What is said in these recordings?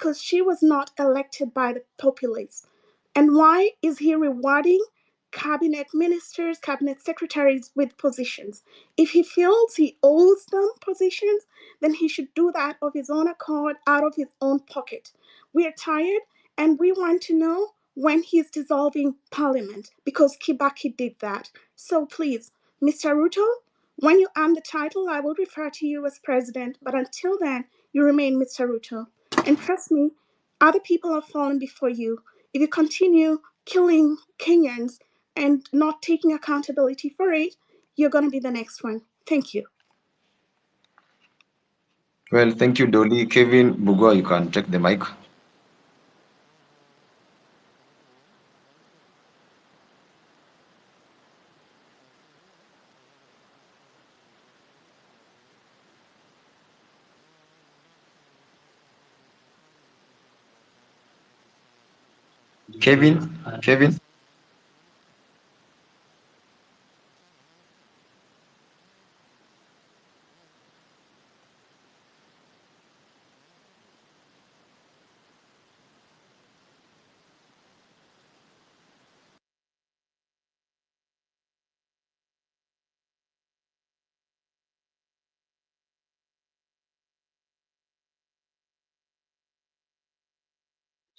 because she was not elected by the populace. And why is he rewarding cabinet ministers, cabinet secretaries with positions? If he feels he owes them positions, then he should do that of his own accord, out of his own pocket. We are tired and we want to know when he's dissolving parliament, because Kibaki did that. So please, Mr. Ruto, when you earn the title, I will refer to you as president, but until then, you remain Mr. Ruto. And trust me, other people have fallen before you. If you continue killing Kenyans and not taking accountability for it, you're going to be the next one. Thank you. Well, thank you, Dolly. Kevin Bugua, you can take the mic. Kevin.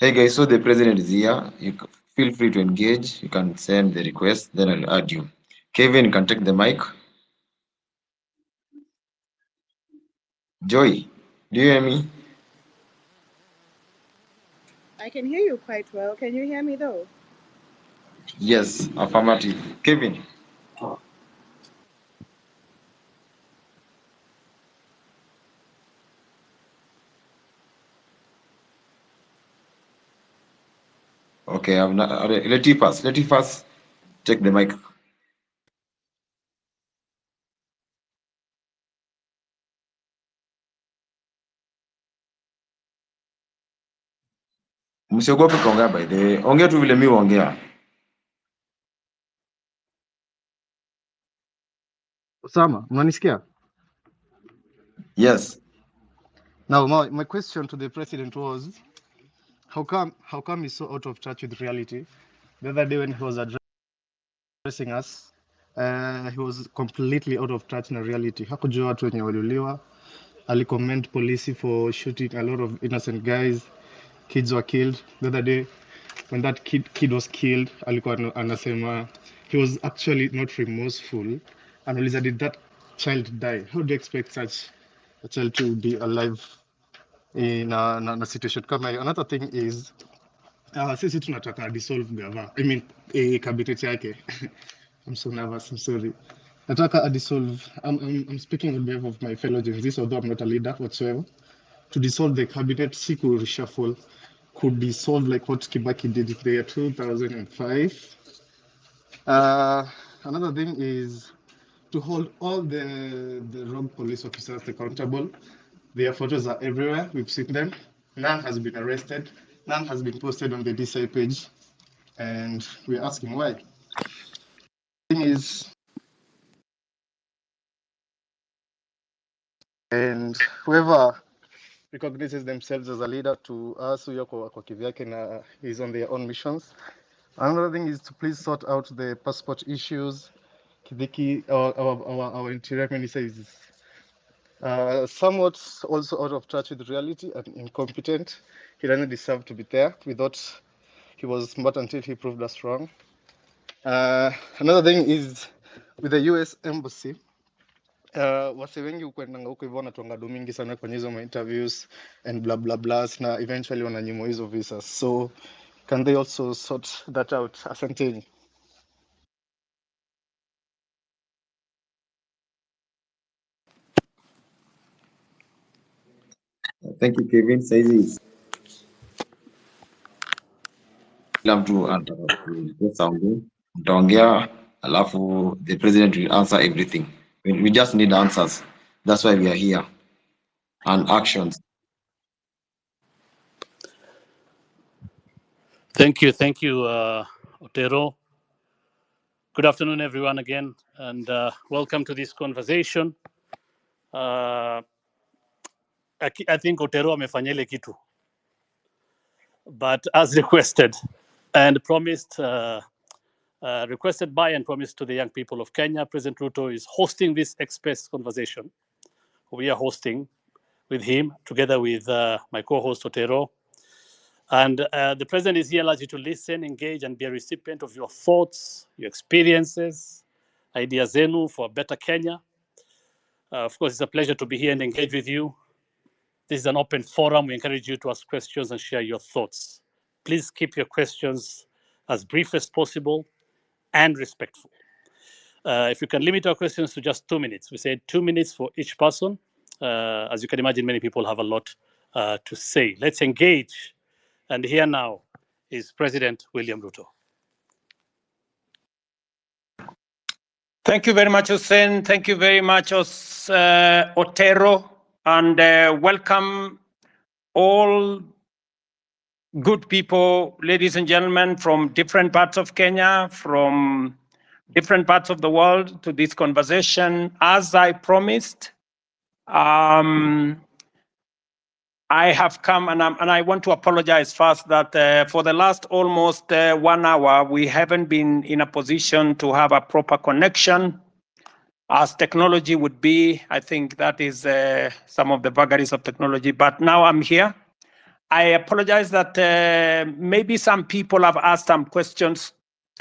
Hey guys, so the president is here. You feel free to engage. You can send the request, then I'll add you. Kevin, you can take the mic. Joy, do you hear me? I can hear you quite well. Can you hear me though? Yes, affirmative. Kevin. Okay, I'm not. Let you pass. Take the mic. Msiogope kuongea by the way. Ongea tu vile mimi huongea. Osama, unanisikia? Yes. Now, my question to the president was, how come he's so out of touch with reality? The other day when he was addressing us, he was completely out of touch na reality. Hakujua watu wenye waliuliwa. Alicommend police for shooting a lot of innocent guys. Kids were killed. The other day, when that kid was killed, alikuwa anasema he was actually not remorseful. Anauliza, did that child die? How do you expect such a child to be alive in a situation kama hiyo? Another thing is sisi tunataka dissolve gava. I mean cabinet yake. I'm so nervous, I'm sorry. Nataka dissolve. I'm speaking on behalf of my fellow Gen Zs, although I'm not a leader whatsoever. To dissolve the cabinet, siku reshuffle, could dissolve like what Kibaki did in the year 2005. Another thing is to hold all the rogue police officers accountable. Their photos are everywhere. We've seen them. None has been arrested. None has been posted on the DCI page. And we're asking why. The thing is, and whoever recognizes themselves as a leader to us, who kwa kivyake na is on their own missions. Another thing is to please sort out the passport issues. Kidiki, our interior minister is somewhat also out of touch with reality and incompetent. He doesn't deserve to be there. We thought he was smart until he proved us wrong. Another thing is with the US Embassy. Wase wengi ukwendanga huko hivyo wanatuangado mingi sana kwenye hizo interviews and blah blah blah na eventually wananyimwa hizo visas. So can they also sort that out? Asanteni. Thank you, Kevin. Saizi kila mtu anataka something. Mtaongea alafu the president will answer everything. We just need answers. That's why we are here. And actions. Thank you, Otero. Good afternoon, everyone, again, and welcome to this conversation. I think Otero amefanya ile kitu. but as requested and promised, requested by and promised to the young people of Kenya, President Ruto is hosting this express conversation. We are hosting with him, together with my co-host Otero. And the President is here largely to listen, engage, and be a recipient of your thoughts, your experiences, ideas zenu for a better Kenya. Of course, it's a pleasure to be here and engage with you. This is an open forum. We encourage you to ask questions and share your thoughts. Please keep your questions as brief as possible and respectful. If you can limit our questions to just 2 minutes. We said 2 minutes for each person. As you can imagine, many people have a lot to say. Let's engage. And here now is President William Ruto. Thank you very much, Hussein. Thank you very much, Otero. And welcome all good people, ladies and gentlemen, from different parts of Kenya, from different parts of the world to this conversation. As I promised, I have come, and I want to apologize first that for the last almost 1 hour, we haven't been in a position to have a proper connection as technology would be. I think that is some of the vagaries of technology, but now I'm here. I apologize that maybe some people have asked some questions,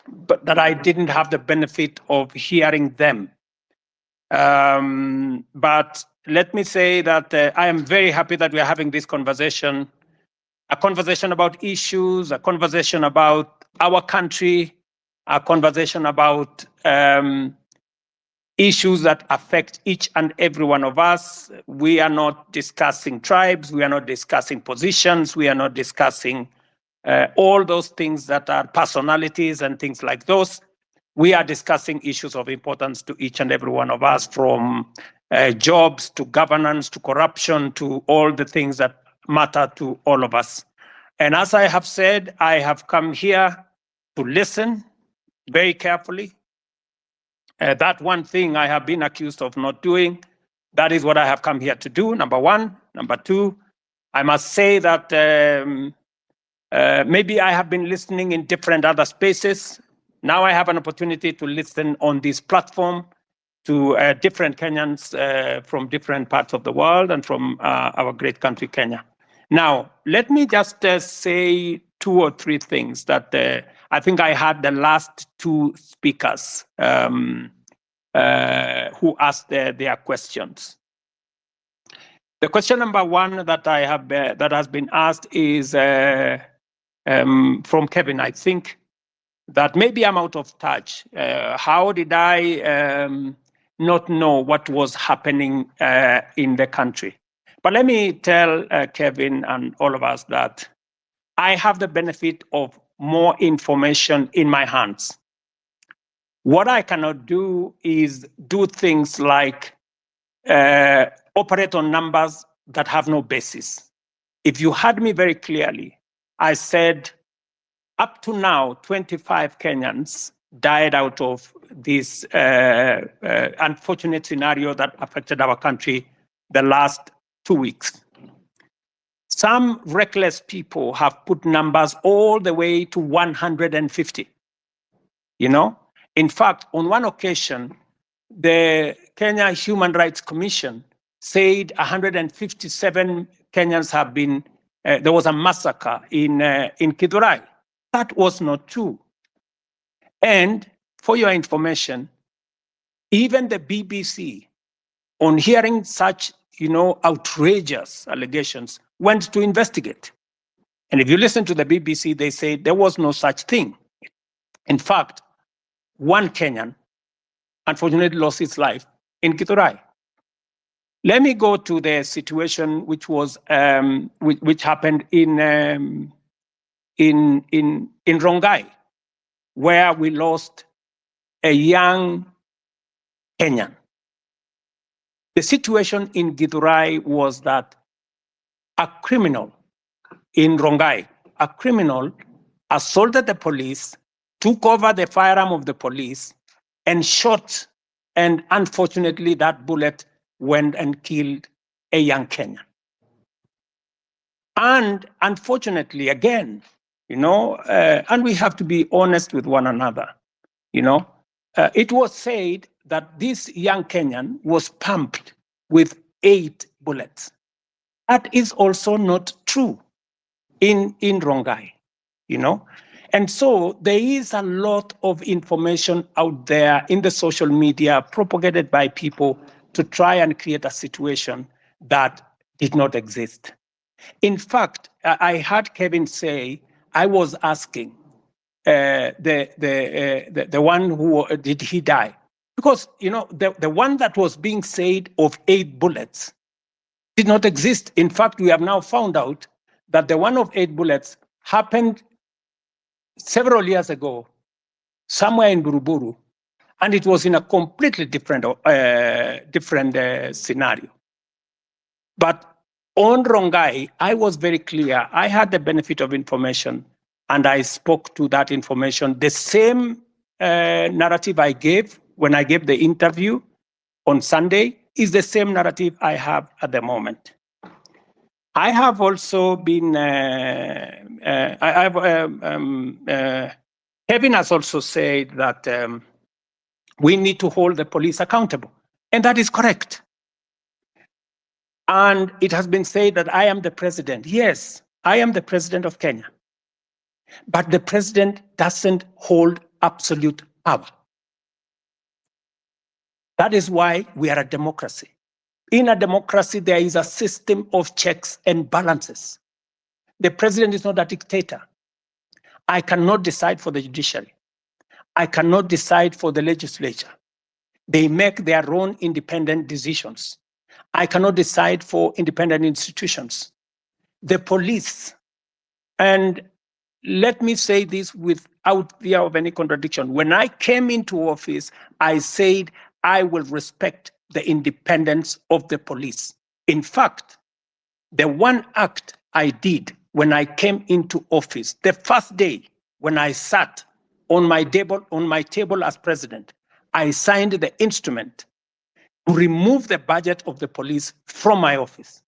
but that I didn't have the benefit of hearing them. But let me say that I am very happy that we are having this conversation, a conversation about issues, a conversation about our country, a conversation about issues that affect each and every one of us. We are not discussing tribes, we are not discussing positions, we are not discussing all those things that are personalities and things like those. We are discussing issues of importance to each and every one of us, from jobs to governance to corruption to all the things that matter to all of us. And as I have said, I have come here to listen very carefully. That one thing I have been accused of not doing, that is what I have come here to do, number one. Number two, I must say that maybe I have been listening in different other spaces. Now I have an opportunity to listen on this platform to different Kenyans from different parts of the world and from our great country, Kenya. Now, let me just say 2 or 3 things that I think I had the last 2 speakers who asked their questions. The question number 1 that I have that has been asked is from Kevin, I think, that maybe I'm out of touch. How did I not know what was happening in the country? But let me tell Kevin and all of us that I have the benefit of more information in my hands. What I cannot do is do things like operate on numbers that have no basis. If you heard me very clearly, I said up to now, 25 Kenyans died out of this unfortunate scenario that affected our country the last 2 weeks. Some reckless people have put numbers all the way to 150. You know, in fact, on one occasion, the Kenya Human Rights Commission said 157 Kenyans have been, there was a massacre in Kidurai. That was not true. And for your information, even the BBC, on hearing such, outrageous allegations, went to investigate. And if you listen to the BBC, they say there was no such thing. In fact, one Kenyan unfortunately lost his life in Kiturai. Let me go to the situation which was which happened in Rongai, where we lost a young Kenyan. The situation in Githurai was that a criminal in Rongai, a criminal assaulted the police, took over the firearm of the police, and shot, and unfortunately that bullet went and killed a young Kenyan. And unfortunately, again, and we have to be honest with one another, it was said that this young Kenyan was pumped with 8 bullets. That is also not true in Rongai, And so there is a lot of information out there in the social media propagated by people to try and create a situation that did not exist. In fact, I heard Kevin say, I was asking the one who, did he die? Because, the one that was being said of 8 bullets did not exist. In fact, we have now found out that the one of 8 bullets happened several years ago, somewhere in Buruburu, and it was in a completely different scenario. But on Rongai, I was very clear. I had the benefit of information, and I spoke to that information. The same narrative I gave when I gave the interview on Sunday is the same narrative I have at the moment. I have also been, Kevin has also said that we need to hold the police accountable, and that is correct. And it has been said that I am the president. Yes, I am the president of Kenya. But the president doesn't hold absolute power. That is why we are a democracy. In a democracy, there is a system of checks and balances. The president is not a dictator. I cannot decide for the judiciary. I cannot decide for the legislature. They make their own independent decisions. I cannot decide for independent institutions. The police, and let me say this without fear of any contradiction. When I came into office, I said I will respect the independence of the police. In fact, the one act I did when I came into office, the first day when I sat on my table as president, I signed the instrument to remove the budget of the police from my office,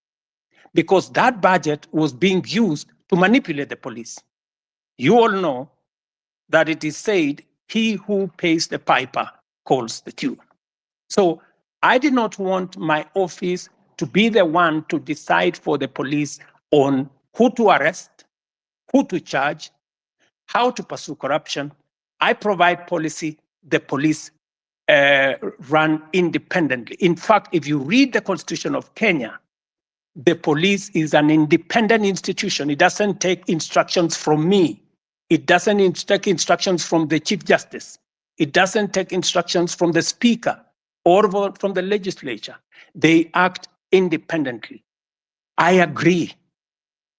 because that budget was being used to manipulate the police. You all know that it is said, he who pays the piper calls the tune. So I did not want my office to be the one to decide for the police on who to arrest, who to charge, how to pursue corruption. I provide policy, the police run independently. In fact, if you read the Constitution of Kenya, the police is an independent institution. It doesn't take instructions from me. It doesn't take instructions from the Chief Justice. It doesn't take instructions from the Speaker or from the legislature. They act independently. I agree,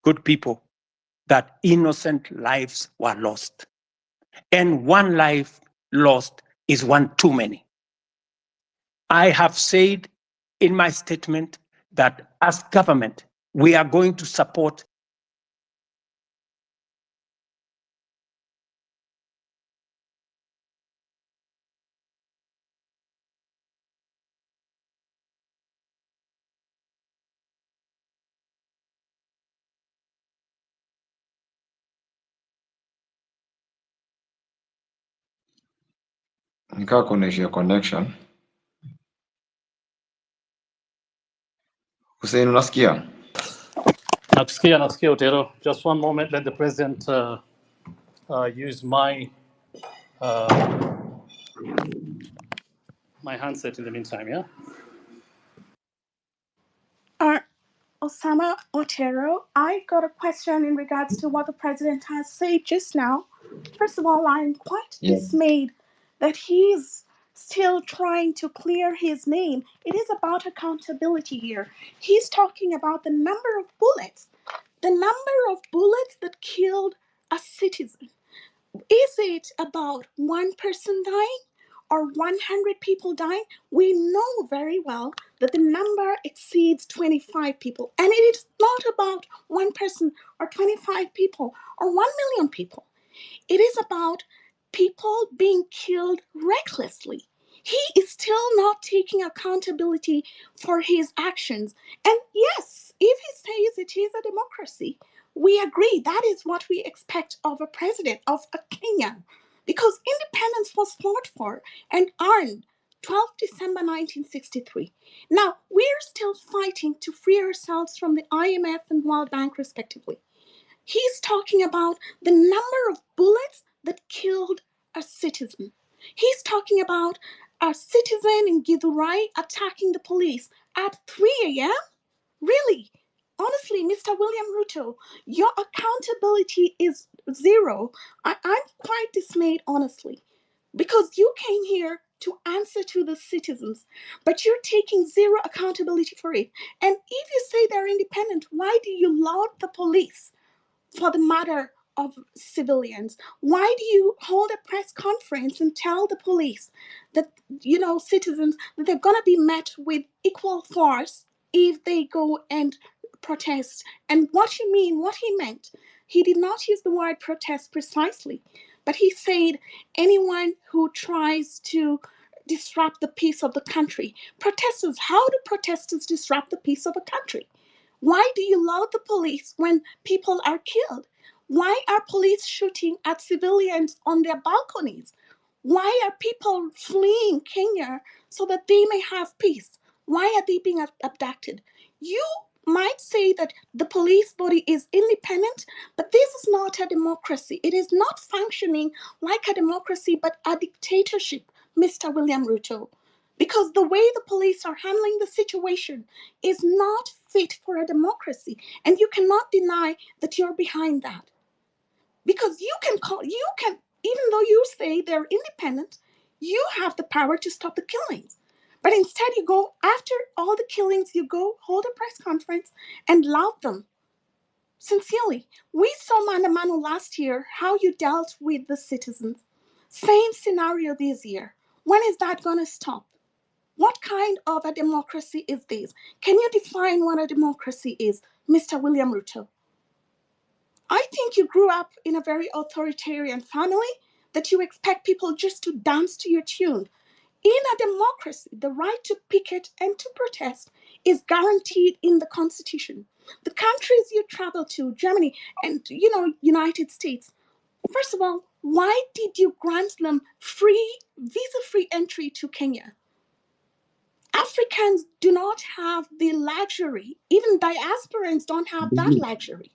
good people, that innocent lives were lost. And one life lost is one too many. I have said in my statement that as government, we are going to support Nikaa kuna connection. Hussein, unasikia? Nasikia Otero. Just one moment, let the president use my handset in the meantime, yeah? Osama Otero, I got a question in regards to what the president has said just now. First of all, I'm quite dismayed that he's still trying to clear his name. It is about accountability here. He's talking about the number of bullets that killed a citizen. Is it about one person dying or 100 people dying? We know very well that the number exceeds 25 people. And it is not about one person or 25 people or 1 million people. It is about people being killed recklessly. He is still not taking accountability for his actions. And yes, if he says it is a democracy, we agree that is what we expect of a president of a Kenya, because independence was fought for and earned 12 December 1963. Now, we're still fighting to free ourselves from the IMF and World Bank, respectively. He's talking about the number of bullets that killed a citizen. He's talking about a citizen in Githurai attacking the police at 3 a.m.? Really? Honestly, Mr. William Ruto, your accountability is zero. I'm quite dismayed, honestly, because you came here to answer to the citizens, but you're taking zero accountability for it. And if you say they're independent, why do you laud the police for the murder of civilians? Why do you hold a press conference and tell the police that, citizens, that they're going to be met with equal force if they go and protest? And what he meant, he did not use the word protest precisely, but he said anyone who tries to disrupt the peace of the country. Protesters, how do protesters disrupt the peace of a country? Why do you laud the police when people are killed? Why are police shooting at civilians on their balconies? Why are people fleeing Kenya so that they may have peace? Why are they being abducted? You might say that the police body is independent, but this is not a democracy. It is not functioning like a democracy, but a dictatorship, Mr. William Ruto. Because the way the police are handling the situation is not fit for a democracy. And you cannot deny that you're behind that. Because even though you say they're independent, you have the power to stop the killings. But instead you go, after all the killings, you go hold a press conference and laud them. Sincerely, we saw Maandamano last year, how you dealt with the citizens. Same scenario this year. When is that going to stop? What kind of a democracy is this? Can you define what a democracy is, Mr. William Ruto? I think you grew up in a very authoritarian family that you expect people just to dance to your tune. In a democracy, the right to picket and to protest is guaranteed in the Constitution. The countries you travel to, Germany and United States, first of all, why did you grant them visa-free entry to Kenya? Africans do not have the luxury, even diasporans don't have that luxury.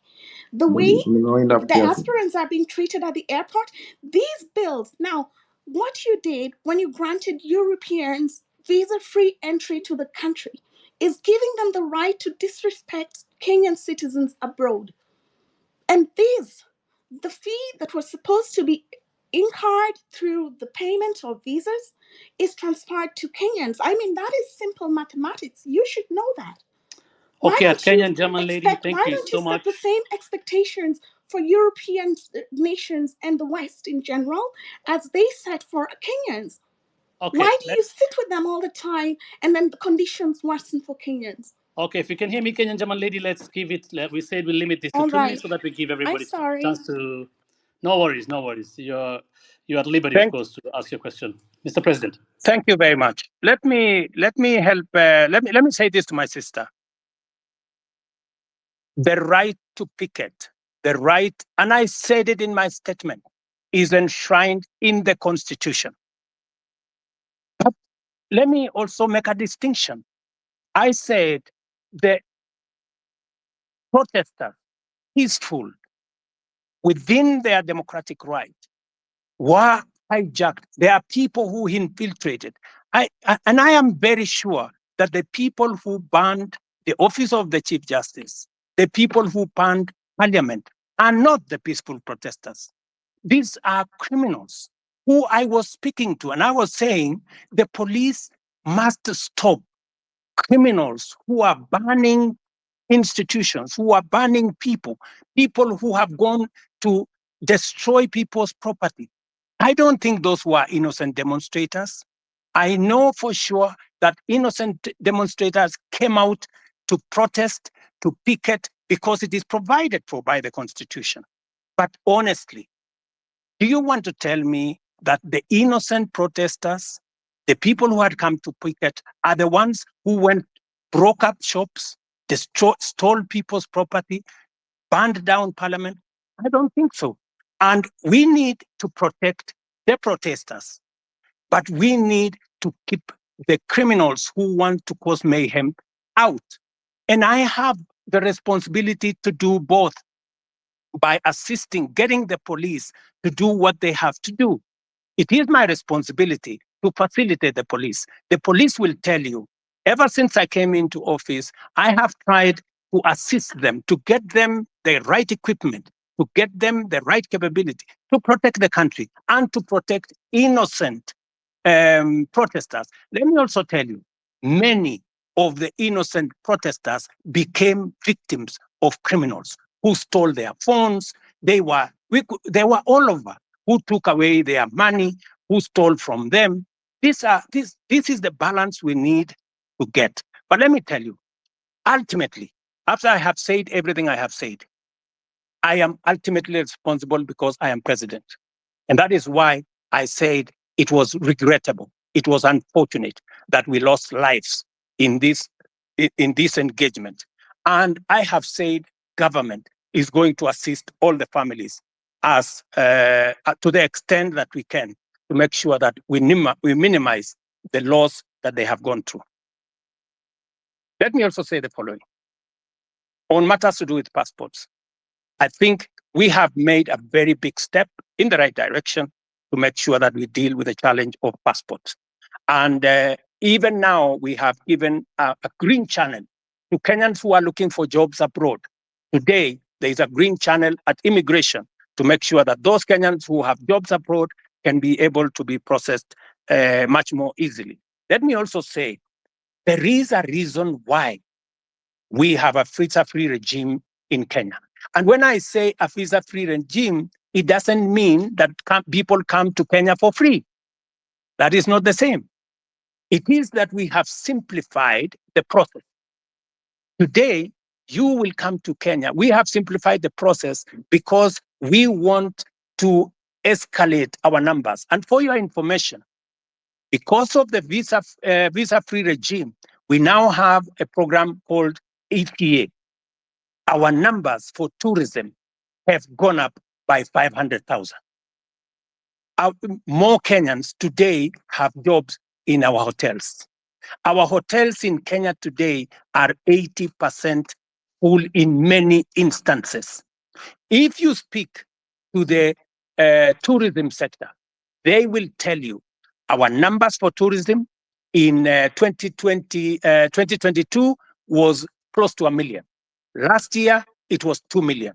The way diasporans are being treated at the airport, these bills. Now, what you did when you granted Europeans visa-free entry to the country is giving them the right to disrespect Kenyan citizens abroad. And the fee that was supposed to be incurred through the payment of visas is transferred to Kenyans. I mean, that is simple mathematics. You should know that. Okay, Kenyan German lady, thank why you don't so you much. set the same expectations for European nations and the West in general as they set for Kenyans? Okay, why do you sit with them all the time and then the conditions worsen for Kenyans? Okay, if you can hear me, Kenyan German lady, let's give it. We said we'll limit this to All 2 minutes so that we give everybody sorry. a chance to. No worries, no worries. You're at liberty, of course, to ask your question, Mr. President. Thank you very much. Let me help. Let me say this to my sister. The right to picket, the right, and I said it in my statement, is enshrined in the Constitution. But let me also make a distinction. I said the protesters, peaceful, within their democratic right, were hijacked. There are people who infiltrated. And I am very sure that the people who banned the office of the Chief Justice, the people who banned Parliament, are not the peaceful protesters. These are criminals who I was speaking to, and I was saying the police must stop criminals who are banning institutions, who are banning people who have gone to destroy people's property. I don't think those were innocent demonstrators. I know for sure that innocent demonstrators came out to protest, to picket, because it is provided for by the Constitution. But honestly, do you want to tell me that the innocent protesters The people who had come to picket are the ones who broke up shops, stole people's property, burned down parliament. I don't think so. And we need to protect the protesters, but we need to keep the criminals who want to cause mayhem out. And I have the responsibility to do both by assisting, getting the police to do what they have to do. It is my responsibility to facilitate the police. The police will tell you, ever since I came into office, I have tried to assist them, to get them the right equipment, to get them the right capability to protect the country and to protect innocent protesters. Let me also tell you, many of the innocent protesters became victims of criminals who stole their phones. They were all over, who took away their money, who stole from them. This is the balance we need to get. But let me tell you, ultimately, after I have said everything I have said, I am ultimately responsible because I am president. And that is why I said it was regrettable. It was unfortunate that we lost lives in this engagement. And I have said government is going to assist all the families as to the extent that we can to make sure that we minimize the loss that they have gone through. Let me also say the following. On matters to do with passports, I think we have made a very big step in the right direction to make sure that we deal with the challenge of passports. And even now, we have given a green channel to Kenyans who are looking for jobs abroad. Today, there is a green channel at immigration to make sure that those Kenyans who have jobs abroad can be able to be processed much more easily. Let me also say, there is a reason why we have a visa-free regime in Kenya. And when I say a visa-free regime, it doesn't mean that people come to Kenya for free. That is not the same. It is that we have simplified the process. Today, you will come to Kenya. We have simplified the process because we want to escalate our numbers. And for your information, because of the visa-free regime, we now have a program called ETA. Our numbers for tourism have gone up by 500,000. More Kenyans today have jobs in our hotels. Our hotels in Kenya today are 80% full in many instances. If you speak to the tourism sector, they will tell you our numbers for tourism in 2022 was close to 1 million. Last year, it was 2 million.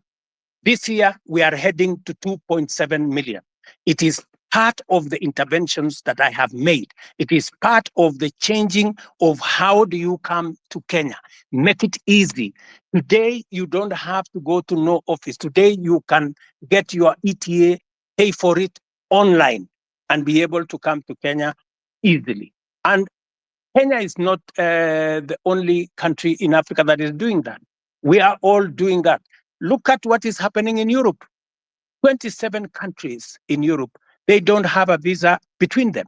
This year, we are heading to 2.7 million. It is part of the interventions that I have made. It is part of the changing of how do you come to Kenya. Make it easy. Today, you don't have to go to no office. Today, you can get your ETA, pay for it online, and be able to come to Kenya easily. And Kenya is not the only country in Africa that is doing that. We are all doing that. Look at what is happening in Europe. 27 countries in Europe, they don't have a visa between them.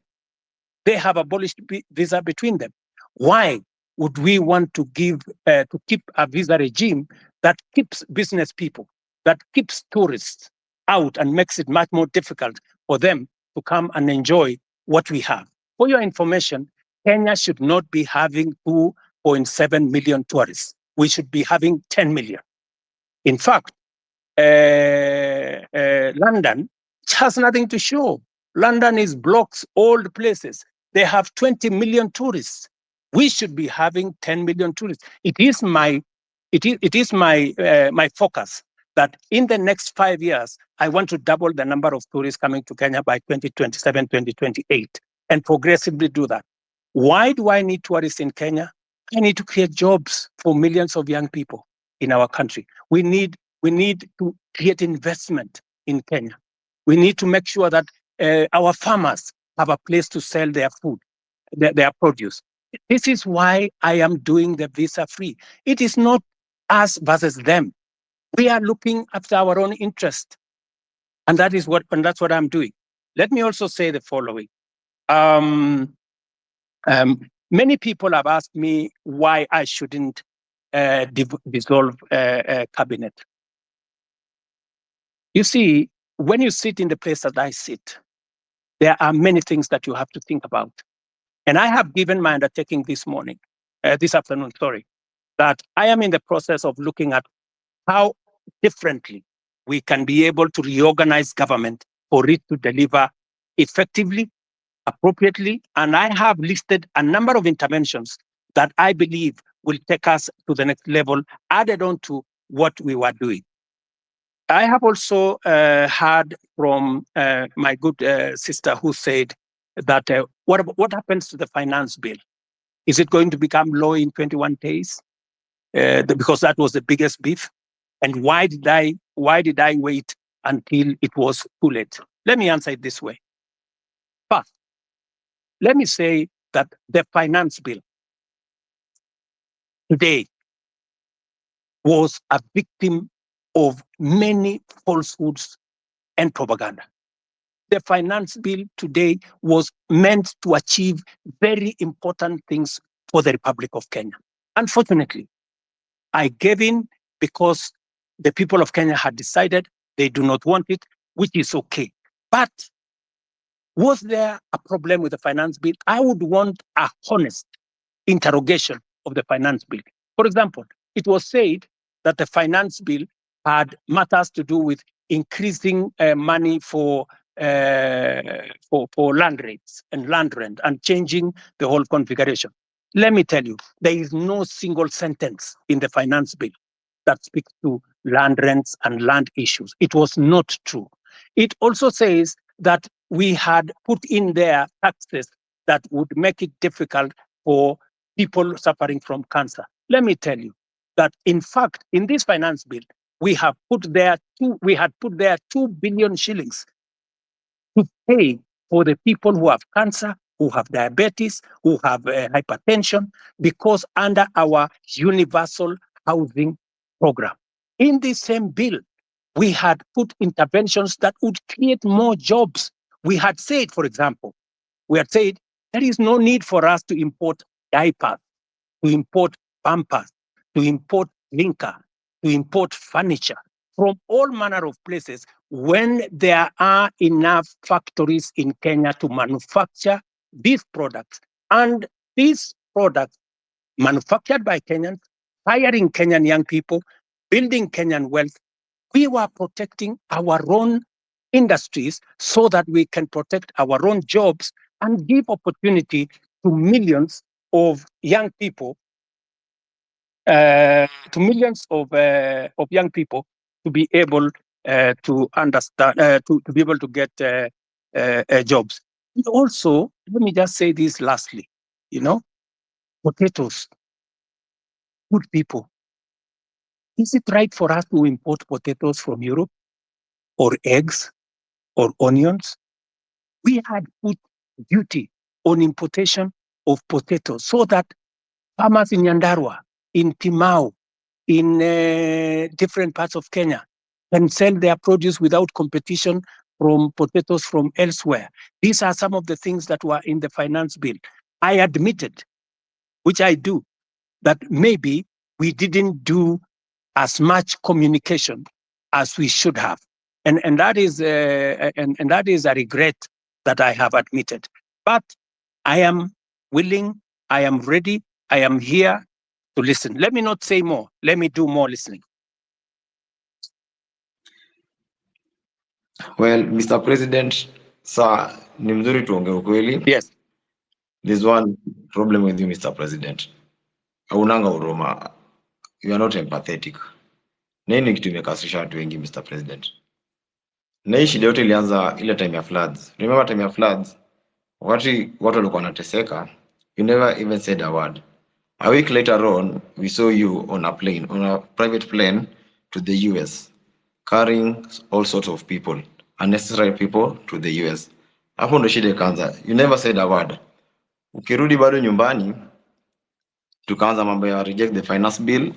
They have abolished visa between them. Why would we want to keep a visa regime that keeps business people, that keeps tourists out and makes it much more difficult for them to come and enjoy what we have? For your information, Kenya should not be having 2.7 million tourists. We should be having 10 million. In fact, London has nothing to show. London is blocks, old places. They have 20 million tourists. We should be having 10 million tourists. It is my focus that in the next 5 years, I want to double the number of tourists coming to Kenya by 2027, 2028, and progressively do that. Why do I need tourists in Kenya? I need to create jobs for millions of young people in our country. We need to create investment in Kenya. We need to make sure that our farmers have a place to sell their food, their produce. This is why I am doing the visa free. It is not us versus them. We are looking after our own interest. And that's what I'm doing. Let me also say the following. Many people have asked me why I shouldn't dissolve cabinet. You see, when you sit in the place that I sit, there are many things that you have to think about. And I have given my undertaking this afternoon, that I am in the process of looking at how differently we can be able to reorganize government for it to deliver effectively, appropriately. And I have listed a number of interventions that I believe will take us to the next level, added on to what we were doing. I have also heard from my good sister who said that what happens to the finance bill? Is it going to become law in 21 days? Because that was the biggest beef. And why did I wait until it was too late? Let me answer it this way. First, let me say that the finance bill today was a victim of many falsehoods and propaganda. The finance bill today was meant to achieve very important things for the Republic of Kenya. Unfortunately, I gave in because the people of Kenya had decided they do not want it, which is okay. But was there a problem with the finance bill? I would want a honest interrogation of the finance bill. For example, it was said that the finance bill had matters to do with increasing money for land rates and land rent and changing the whole configuration. Let me tell you, there is no single sentence in the finance bill that speaks to land rents and land issues. It was not true. It also says that we had put in there taxes that would make it difficult for people suffering from cancer. Let me tell you that, in fact, in this finance bill, we had put there 2 billion shillings to pay for the people who have cancer, who have diabetes, who have hypertension, because under our universal housing program. In this same bill, we had put interventions that would create more jobs. We had said, for example, there is no need for us to import diapers, to import pampers, to import liquor, to import furniture from all manner of places when there are enough factories in Kenya to manufacture these products. And these products manufactured by Kenyans, hiring Kenyan young people, building Kenyan wealth, we were protecting our own industries so that we can protect our own jobs and give opportunity to millions of young people, to be able to understand, to be able to get jobs. And also, let me just say this lastly, potatoes, good people. Is it right for us to import potatoes from Europe, or eggs, or onions? We had put duty on importation of potatoes so that farmers in Nyandarua, in Timau, in different parts of Kenya can sell their produce without competition from potatoes from elsewhere. These are some of the things that were in the finance bill. I admitted, which I do, that maybe we didn't do as much communication as we should have. And that is a regret that I have admitted. But I am willing, I am ready, I am here to listen. Let me not say more. Let me do more listening. Well, Mr. President, sir, ni mzuri tuongee ukweli. Yes. There's one problem with you, Mr. President. Haunanga huruma. You are not empathetic. Na hii ni kitu imekasirisha watu wengi, Mr. President. Na hii shida yote ilianza ile time ya floods. Remember time ya floods? Wakati watu walikuwa wanateseka, you never even said a word. A week later on, we saw you on a private plane to the US, carrying all sorts of people, unnecessary people to the US. Hapo ndo shida ikaanza. You never said a word. Ukirudi bado nyumbani, tukaanza mambo ya reject the finance bill,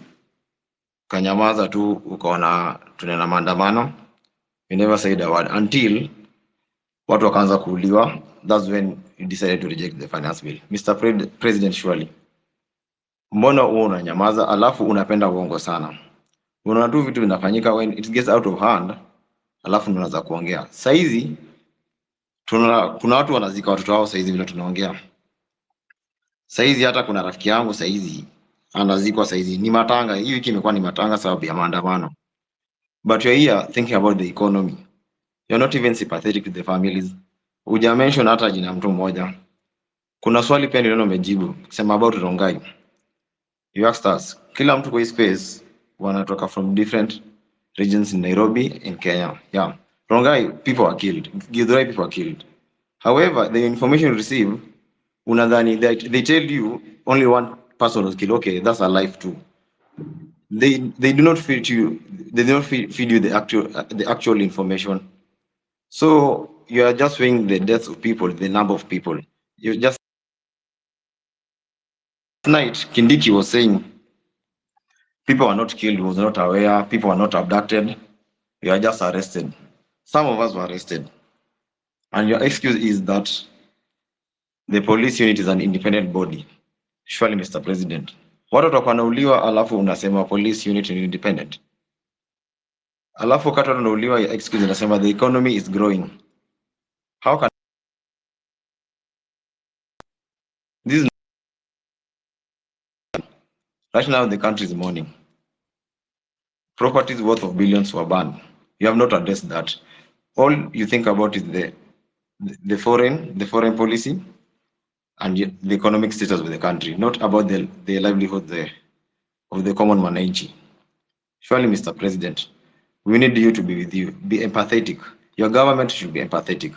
kanyamaza tu, ukaona tunaenda maandamano. You never said a word until watu wakaanza kuuliwa. That's when you decided to reject the finance bill. Mr. President, surely mbona huo unanyamaza alafu unapenda uongo sana? Unaona tu vitu vinafanyika when it gets out of hand, alafu unaanza kuongea. Saizi kuna watu wanazika watoto wao saizi vile tunaongea. Saizi hata kuna rafiki yangu saizi anazikwa saizi, ni matanga. Hii wiki imekuwa ni matanga sababu ya maandamano. But you're here thinking about the economy. You're not even sympathetic to the families. Uja mention hata jina mtu mmoja. Kuna swali pia niliona umejibu sema about Rongai. You asked us, kila mtu kwa hii space wanatoka from different regions in Nairobi in Kenya. Yeah. Rongai, people are killed. Githurai, people are killed. However, the information you receive, unadhani they tell you only one person was killed. Okay, that's a life too. They do not feed you. They do not feed you the actual information. So you are just weighing the deaths of people, the number of people. You just tonight Kindiki was saying people are not killed, he was not aware, people are not abducted, you are just arrested. Some of us were arrested. And your excuse is that the police unit is an independent body. Surely, Mr. President. Watu watakuwa wanauliwa alafu unasema police unit is independent. Alafu wakati watu wanauliwa excuse unasema the economy is growing. How can this is right now the country is mourning. Properties worth of billions were banned. You have not addressed that. All you think about is the foreign policy and the economic status of the country, not about the livelihood of the common mananchi. Surely, Mr. President, we need you to be with you. Be empathetic. Your government should be empathetic.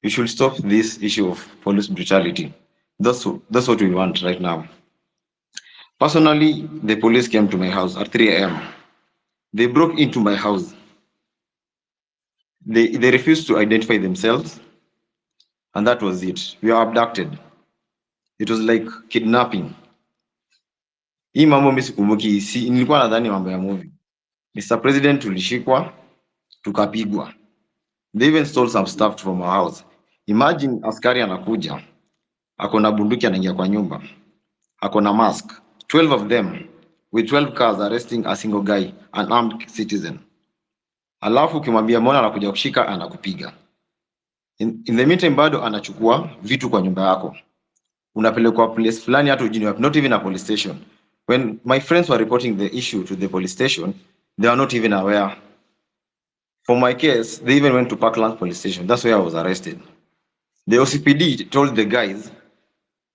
You should stop this issue of police brutality. That's what we want right now. Personally, the police came to my house at 3 a.m. They broke into my house. They refused to identify themselves, and that was it. We were abducted. It was like kidnapping. Hii mambo mimi sikumbuki, nilikuwa nadhani mambo ya movie. Mr. President, tulishikwa, tukapigwa. They even stole some stuff from our house. Imagine askari anakuja, ako na bunduki anaingia kwa nyumba, ako na mask, 12 of them with 12 cars arresting a single guy, an armed citizen. Alafu ukimwambia mbona anakuja kushika, anakupiga. In the meantime bado anachukua vitu kwa nyumba yako. Unapelekwa place fulani hata ujini wapi, not even a police station. When my friends were reporting the issue to the police station, they are not even aware. For my case, they even went to Parkland police station. That's where I was arrested. The OCPD told the guys,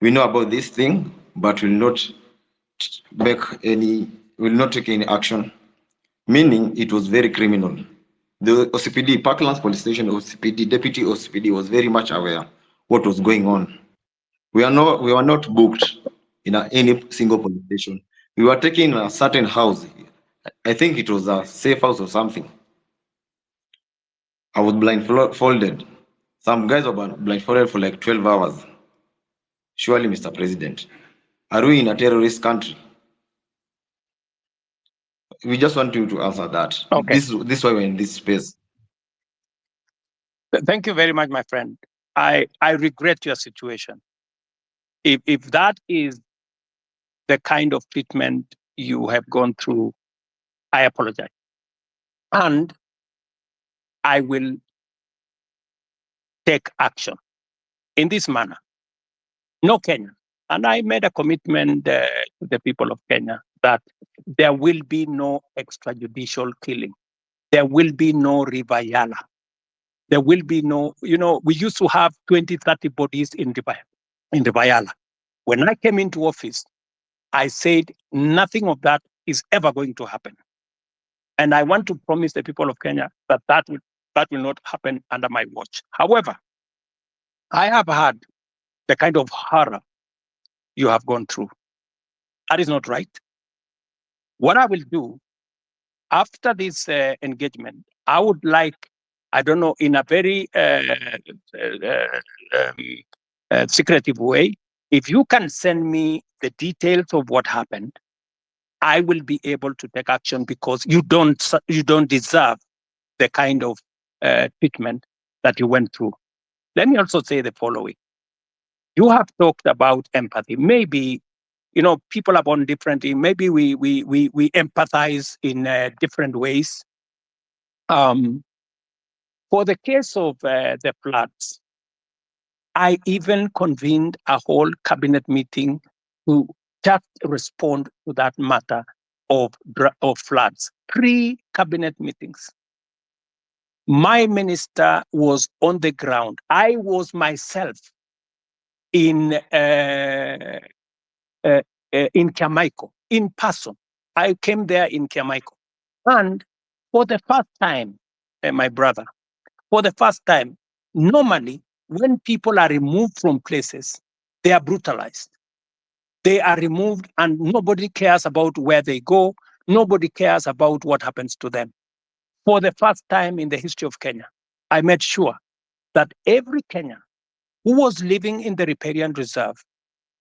we know about this thing, but will not take any action. Meaning it was very criminal. The OCPD, Parkland police station OCPD, deputy OCPD was very much aware what was going on. We were not booked in any single police station. We were taken in a certain house. I think it was a safe house or something. I was blindfolded. Some guys were blindfolded for like 12 hours. Surely, Mr. President, are we in a terrorist country? We just want you to answer that. Okay. This is why we're in this space. Thank you very much, my friend. I regret your situation. If that is the kind of treatment you have gone through, I apologize. And I will take action in this manner. No Kenya. And I made a commitment to the people of Kenya that there will be no extrajudicial killing. There will be no River Yala. There will be no, we used to have 20, 30 bodies in River Yala. When I came into office, I said nothing of that is ever going to happen. And I want to promise the people of Kenya that will not happen under my watch. However, I have had the kind of horror you have gone through. That is not right. What I will do after this engagement, I would like, I don't know, in a very secretive way, if you can send me the details of what happened, I will be able to take action, because you don't deserve the kind of treatment that you went through. Let me also say the following. You have talked about empathy. Maybe, people are born differently. Maybe we empathize in different ways. For the case of the floods, I even convened a whole cabinet meeting to just respond to that matter of floods. 3 cabinet meetings. My minister was on the ground. I was myself in Kiamaiko, in person. I came there in Kiamaiko. And for the first time, my brother, for the first time, normally when people are removed from places, they are brutalized. They are removed and nobody cares about where they go. Nobody cares about what happens to them. For the first time in the history of Kenya, I made sure that every Kenyan who was living in the riparian reserve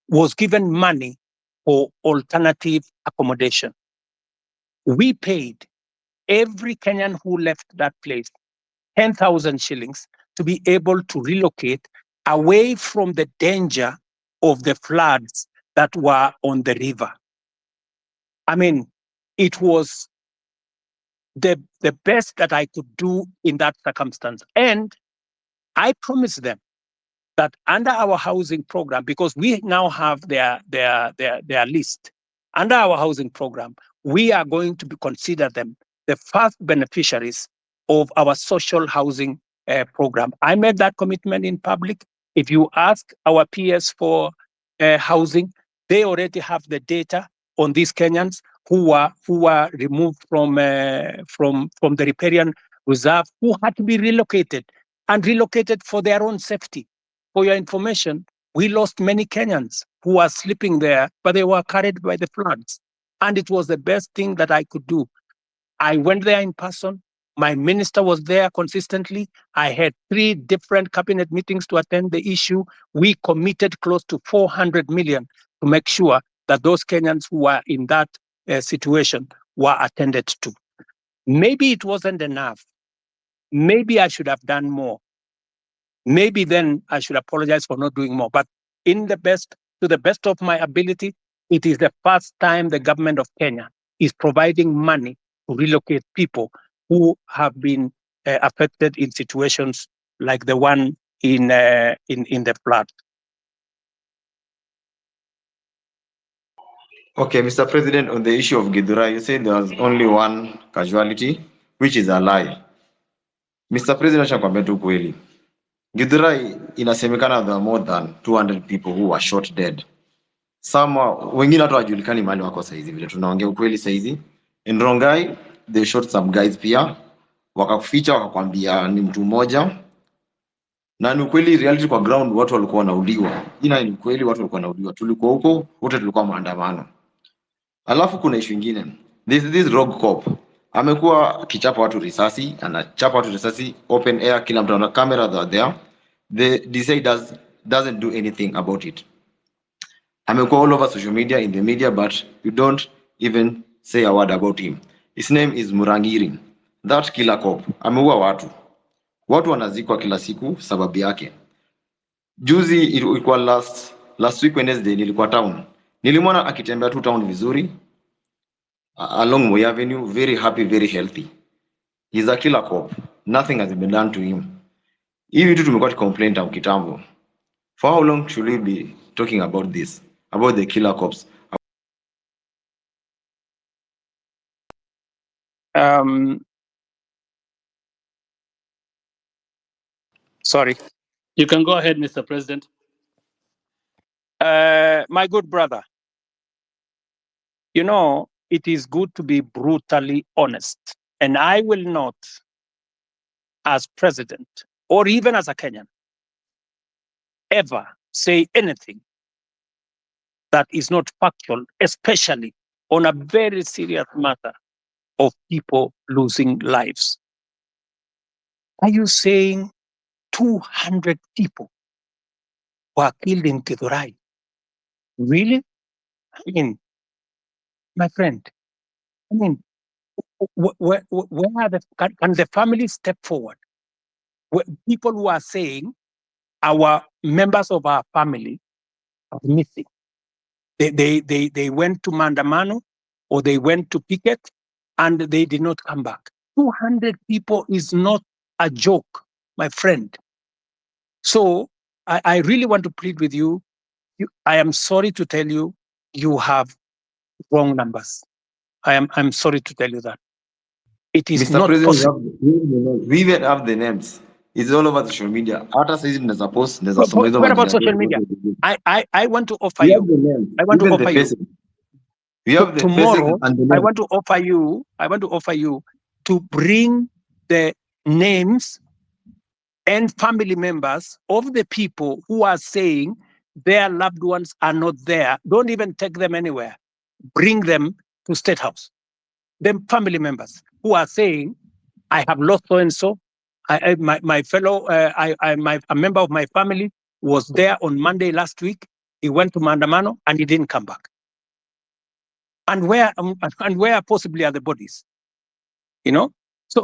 was given money for alternative accommodation. We paid every Kenyan who left that place 10,000 shillings to be able to relocate away from the danger of the floods that were on the river. I mean, it was the best that I could do in that circumstance. And I promised them that under our housing program, because we now have their list, under our housing program, we are going to consider them the first beneficiaries of our social housing program. I made that commitment in public. If you ask our peers for housing, they already have the data on these Kenyans who were removed from the riparian reserve, who had to be relocated for their own safety. For your information, we lost many Kenyans who were sleeping there, but they were carried by the floods. And it was the best thing that I could do. I went there in person. My minister was there consistently. I had 3 different cabinet meetings to attend the issue. We committed close to 400 million to make sure that those Kenyans who were in that situation were attended to. Maybe it wasn't enough. Maybe I should have done more. Maybe then I should apologize for not doing more. But to the best of my ability, it is the first time the government of Kenya is providing money to relocate people who have been affected in situations like the one in the flood. Okay, Mr. President, on the issue of Githurai, you said there was only 1 casualty, which is a lie. Mr. President, acha kwambia tu kweli. Githurai inasemekana there are more than 200 people who were shot dead. Wengine hata wajulikani mahali wako saizi, vile tunaongea ukweli saizi. In Rongai, they shot some guys pia, wakakuficha wakakwambia ni mtu mmoja. Na ni ukweli, reality kwa ground watu walikuwa wanauliwa. Ina ni ukweli, watu walikuwa wanauliwa. Tulikuwa huko, wote tulikuwa maandamano. Alafu kuna issue nyingine. This rogue cop amekuwa akichapa watu risasi, anachapa watu risasi open air, kila mtu ana camera there. The DCI doesn't do anything about it. Amekuwa all over social media, in the media, but you don't even say a word about him. His name is Murangiri. That killer cop ameua watu wanazikwa kila siku sababu yake. Juzi ilikuwa last week Wednesday, nilikuwa town. Nilimwona akitembea tu town vizuri along Moi Avenue, very happy, very healthy. He's a killer cop. Nothing has been done to him. Hivi tu tumekuwa complaint tangu kitambo. For how long should we be talking about this? About the killer cops? Sorry. You can go ahead, Mr. President. My good brother, it is good to be brutally honest. And I will not, as president, or even as a Kenyan, ever say anything that is not factual, especially on a very serious matter of people losing lives. Are you saying 200 people were killed in Githurai? Really? I mean, my friend, where are can the family step forward people who are saying our members of our family are missing. They went to Maandamano or they went to picket and they did not come back. 200 people is not a joke, my friend. So I really want to plead with you. I am sorry to tell you, you have wrong numbers. I'm sorry to tell you that. It is Mr. not President, possible. we even have the names. It's all over social media. Hata saizi mnaweza post, mnaweza soma hizo What about majina social zetu media? zote. I want to offer We you. have the names, I want to even the offer you. faces. We have the faces Tomorrow, and the I names. want to offer you to bring the names and family members of the people who are saying their loved ones are not there. Don't even take them anywhere. Bring them to State House. Them family members who are saying, I have lost so and so. My fellow, a member of my family was there on Monday last week. He went to Maandamano and he didn't come back. And where possibly are the bodies? You know.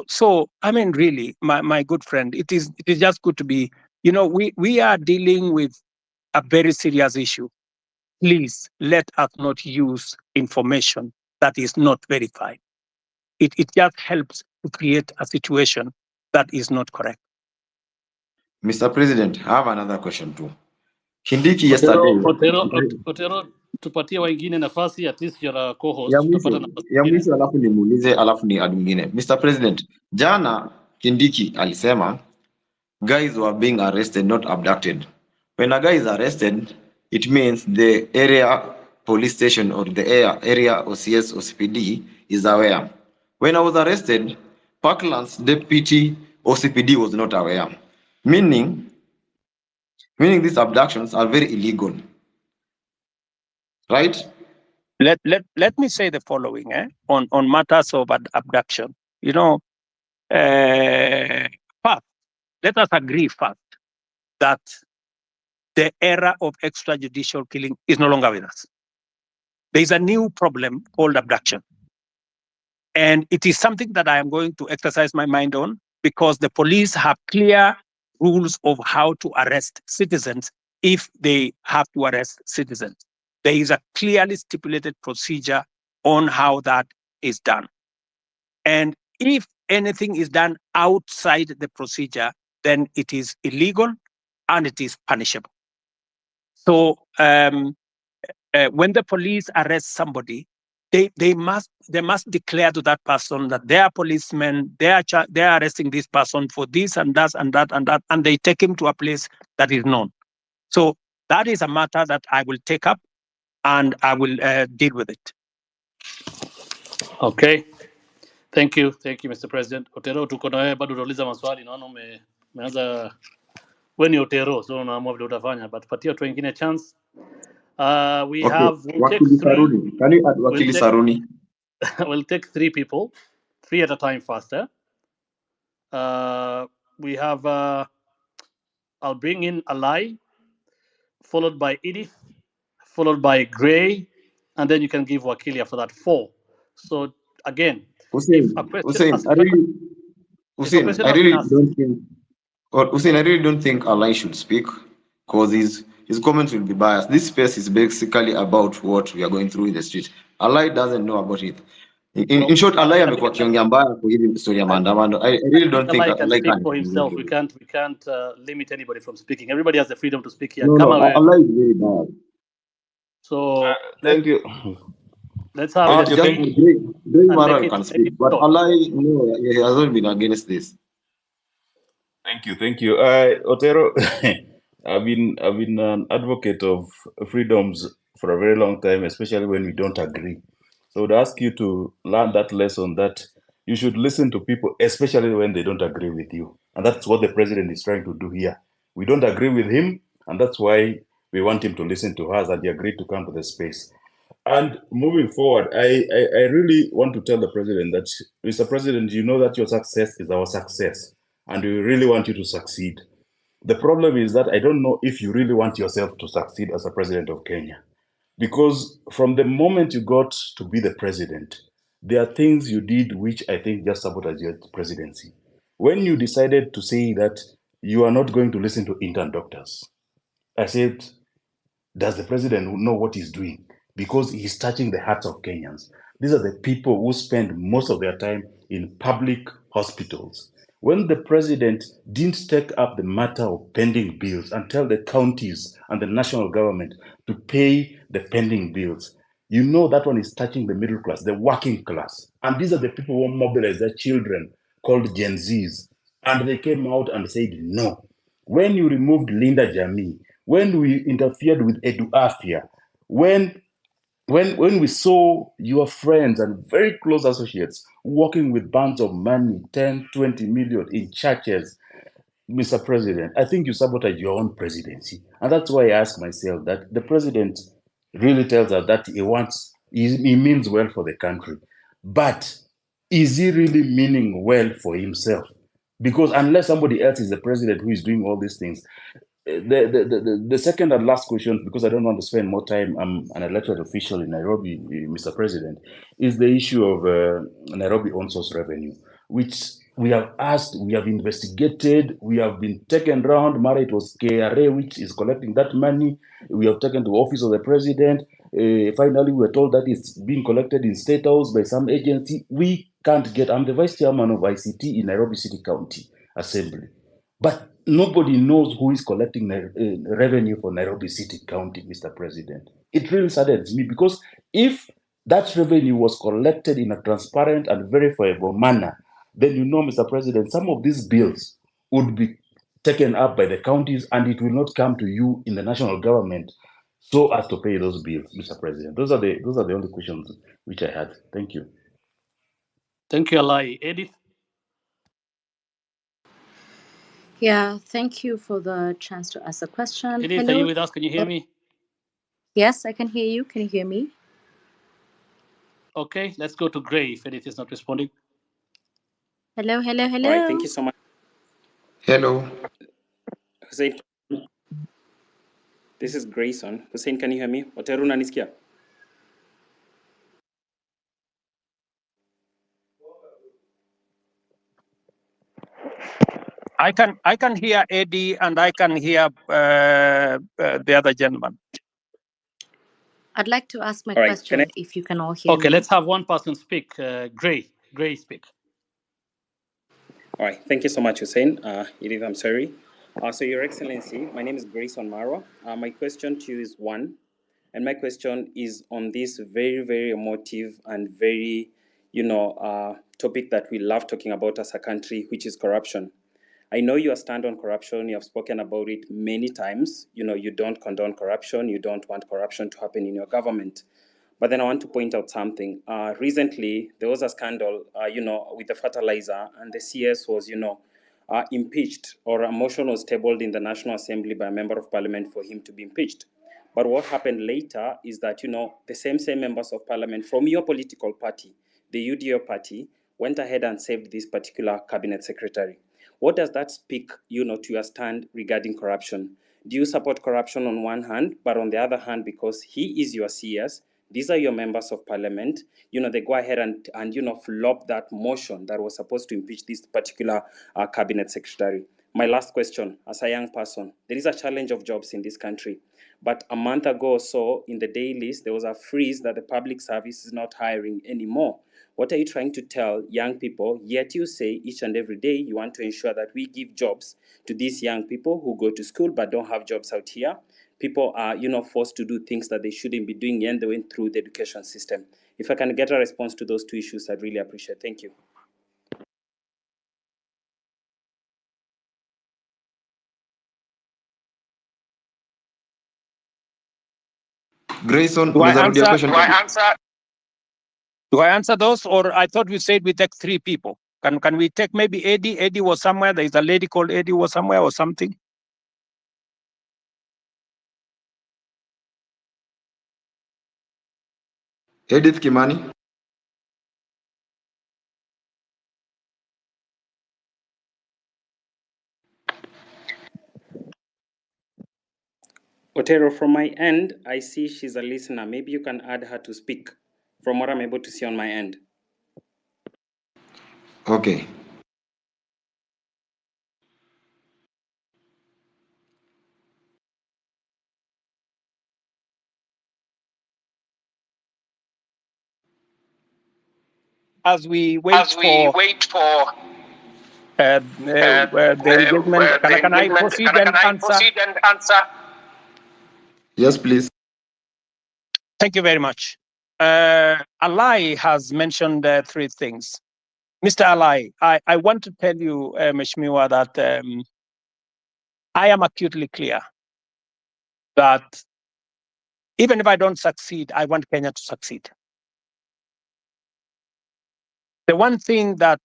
So I mean, really, my good friend, it is just good to be. You know, we are dealing with a very serious issue. Please let us not use information that is not verified. It just helps to create a situation that is not correct. Mr. President, I have another question too. Kindiki yesterday. Otero, tupatie wengine nafasi, at least you're a co-host. Ya Tutapata mwisho, nafasi ya nyingine. mwisho alafu nimuulize alafu ni ad mwingine. Mr. President, jana Kindiki alisema guys were being arrested, not abducted. When a guy is arrested, it means the area police station or the area OCS or CPD is aware. When I was arrested, Parkland's deputy OCPD was not aware, meaning these abductions are very illegal, right? Let me say the following on matters of abduction. You know, first, let us agree first that the era of extrajudicial killing is no longer with us. There is a new problem called abduction. And it is something that I am going to exercise my mind on because the police have clear rules of how to arrest citizens if they have to arrest citizens. There is a clearly stipulated procedure on how that is done. And if anything is done outside the procedure, then it is illegal and it is punishable. So when the police arrest somebody, they must declare to that person that they are policemen, they are arresting this person for this and that and that and that, and they take him to a place that is known. So that is a matter that I will take up and I will deal with it. Okay. Thank you, Mr. President. Otero, tuko na wewe bado utauliza maswali, naona umeanza wewe ni Otero, so unaamua vile utafanya, but patia watu wengine chance. We'll take three. Can you add Wakili Saruni? We'll take three people, three at a time faster. We have I'll bring in Alai, followed by Edith, followed by Gray, and then you can give Wakili after that. 4. So again, Hussein, I really don't think Alai should speak because his comments will be biased. This space is basically about what we are going through in the street. Alai doesn't know about it. In short, Alai amekuwa kiongea mbaya kwa hili story ya maandamano. I really don't think Alai can speak for himself. We can't limit anybody from speaking. Everybody has the freedom to speak here. No, Alai is very bad. So thank you. Let's have Gray Maral can speak, but Alai, no, he hasn't been against this. Thank you. Otero, I've been an advocate of freedoms for a very long time, especially when we don't agree. So I would ask you to learn that lesson that you should listen to people, especially when they don't agree with you. And that's what the president is trying to do here. We don't agree with him, and that's why we want him to listen to us, and he agreed to come to the space. And moving forward, I really want to tell the president that, Mr. President, you know that your success is our success, and we really want you to succeed. The problem is that I don't know if you really want yourself to succeed as a president of Kenya. Because from the moment you got to be the president, there are things you did which I think just sabotage your presidency. When you decided to say that you are not going to listen to intern doctors, I said, does the president know what he's doing? Because he's touching the hearts of Kenyans. These are the people who spend most of their time in public hospitals. When the president didn't take up the matter of pending bills and tell the counties and the national government to pay the pending bills, you know that one is touching the middle class, the working class. And these are the people who mobilize their children, called Gen Zs. And they came out and said no. When you removed Linda Jamii, when we interfered with Edu Afia, when we saw your friends and very close associates working with bands of money, 10, 20 million in churches, Mr. President, I think you sabotage your own presidency. And that's why I ask myself that the president really tells us that he means well for the country. But is he really meaning well for himself? Because unless somebody else is the president who is doing all these things, the second and last question, because I don't want to spend more time, I'm an elected official in Nairobi, Mr. President, is the issue of Nairobi on-source revenue, which we have asked, we have investigated, we have been taken around. Mara, it was KRA which is collecting that money. We have taken to the office of the president. Finally, we were told that it's being collected in State House by some agency. We can't get, I'm the vice chairman of ICT in Nairobi City County Assembly. But nobody knows who is collecting revenue for Nairobi City County, Mr. President. It really saddens me, because if that revenue was collected in a transparent and verifiable manner, then you know, Mr. President, some of these bills would be taken up by the counties and it will not come to you in the national government so as to pay those bills, Mr. President. Those are the only questions which I had. Thank you. Thank you, Alai. Edith? Yeah, thank you for the chance to ask a question. Edith, are Hello. you with us? Can you hear me? Yes, I can hear you. Can you hear me? Okay, let's go to Gray if Edith is not responding. Hello. All right, thank you so much. Hello. Hussein, this is Grayson. Hussein, can you hear me? Oteru unanisikia? I can hear Eddie and I can hear the other gentleman. I'd like to ask my All right, question if you can all hear me. Okay, let's have one person speak. Gray, speak. All right, thank you so much, Hussein. Edith, I'm sorry. So, Your Excellency, my name is Grayson Marwa. My question to you is one, and my question is on this very, very emotive and very, topic that we love talking about as a country, which is corruption. I know you stand on corruption. You have spoken about it many times. You don't condone corruption. You don't want corruption to happen in your government. But then I want to point out something. Recently, there was a scandal, with the fertilizer, and the CS was, impeached, or a motion was tabled in the National Assembly by a member of parliament for him to be impeached. But what happened later is that, the same members of parliament from your political party, the UDO party, went ahead and saved this particular cabinet secretary. What does that speak, to your stand regarding corruption? Do you support corruption on one hand, but on the other hand, because he is your CS, these are your members of parliament, they go ahead and flop that motion that was supposed to impeach this particular cabinet secretary? My last question, as a young person, there is a challenge of jobs in this country. But a month ago or so, in the dailies, there was a freeze that the public service is not hiring anymore. What are you trying to tell young people? Yet you say each and every day you want to ensure that we give jobs to these young people who go to school but don't have jobs out here. People are, forced to do things that they shouldn't be doing, and they went through the education system. If I can get a response to those two issues, I'd really appreciate it. Thank you. Grayson, Do I unaweza rudia answer? question? Do I answer those, or I thought we said we take three people? Can we take maybe Eddie? Eddie was somewhere. There is a lady called Eddie was somewhere or something. Edith Kimani. Otero, from my end, I see she's a listener. Maybe you can add her to speak from what I'm able to see on my end. Okay. as we wait for the engagement, can I proceed and answer? Yes, please. Thank you very much. Alai has mentioned three things. Mr. Alai, I want to tell you, Mheshimiwa, that I am acutely clear that even if I don't succeed, I want Kenya to succeed. The one thing that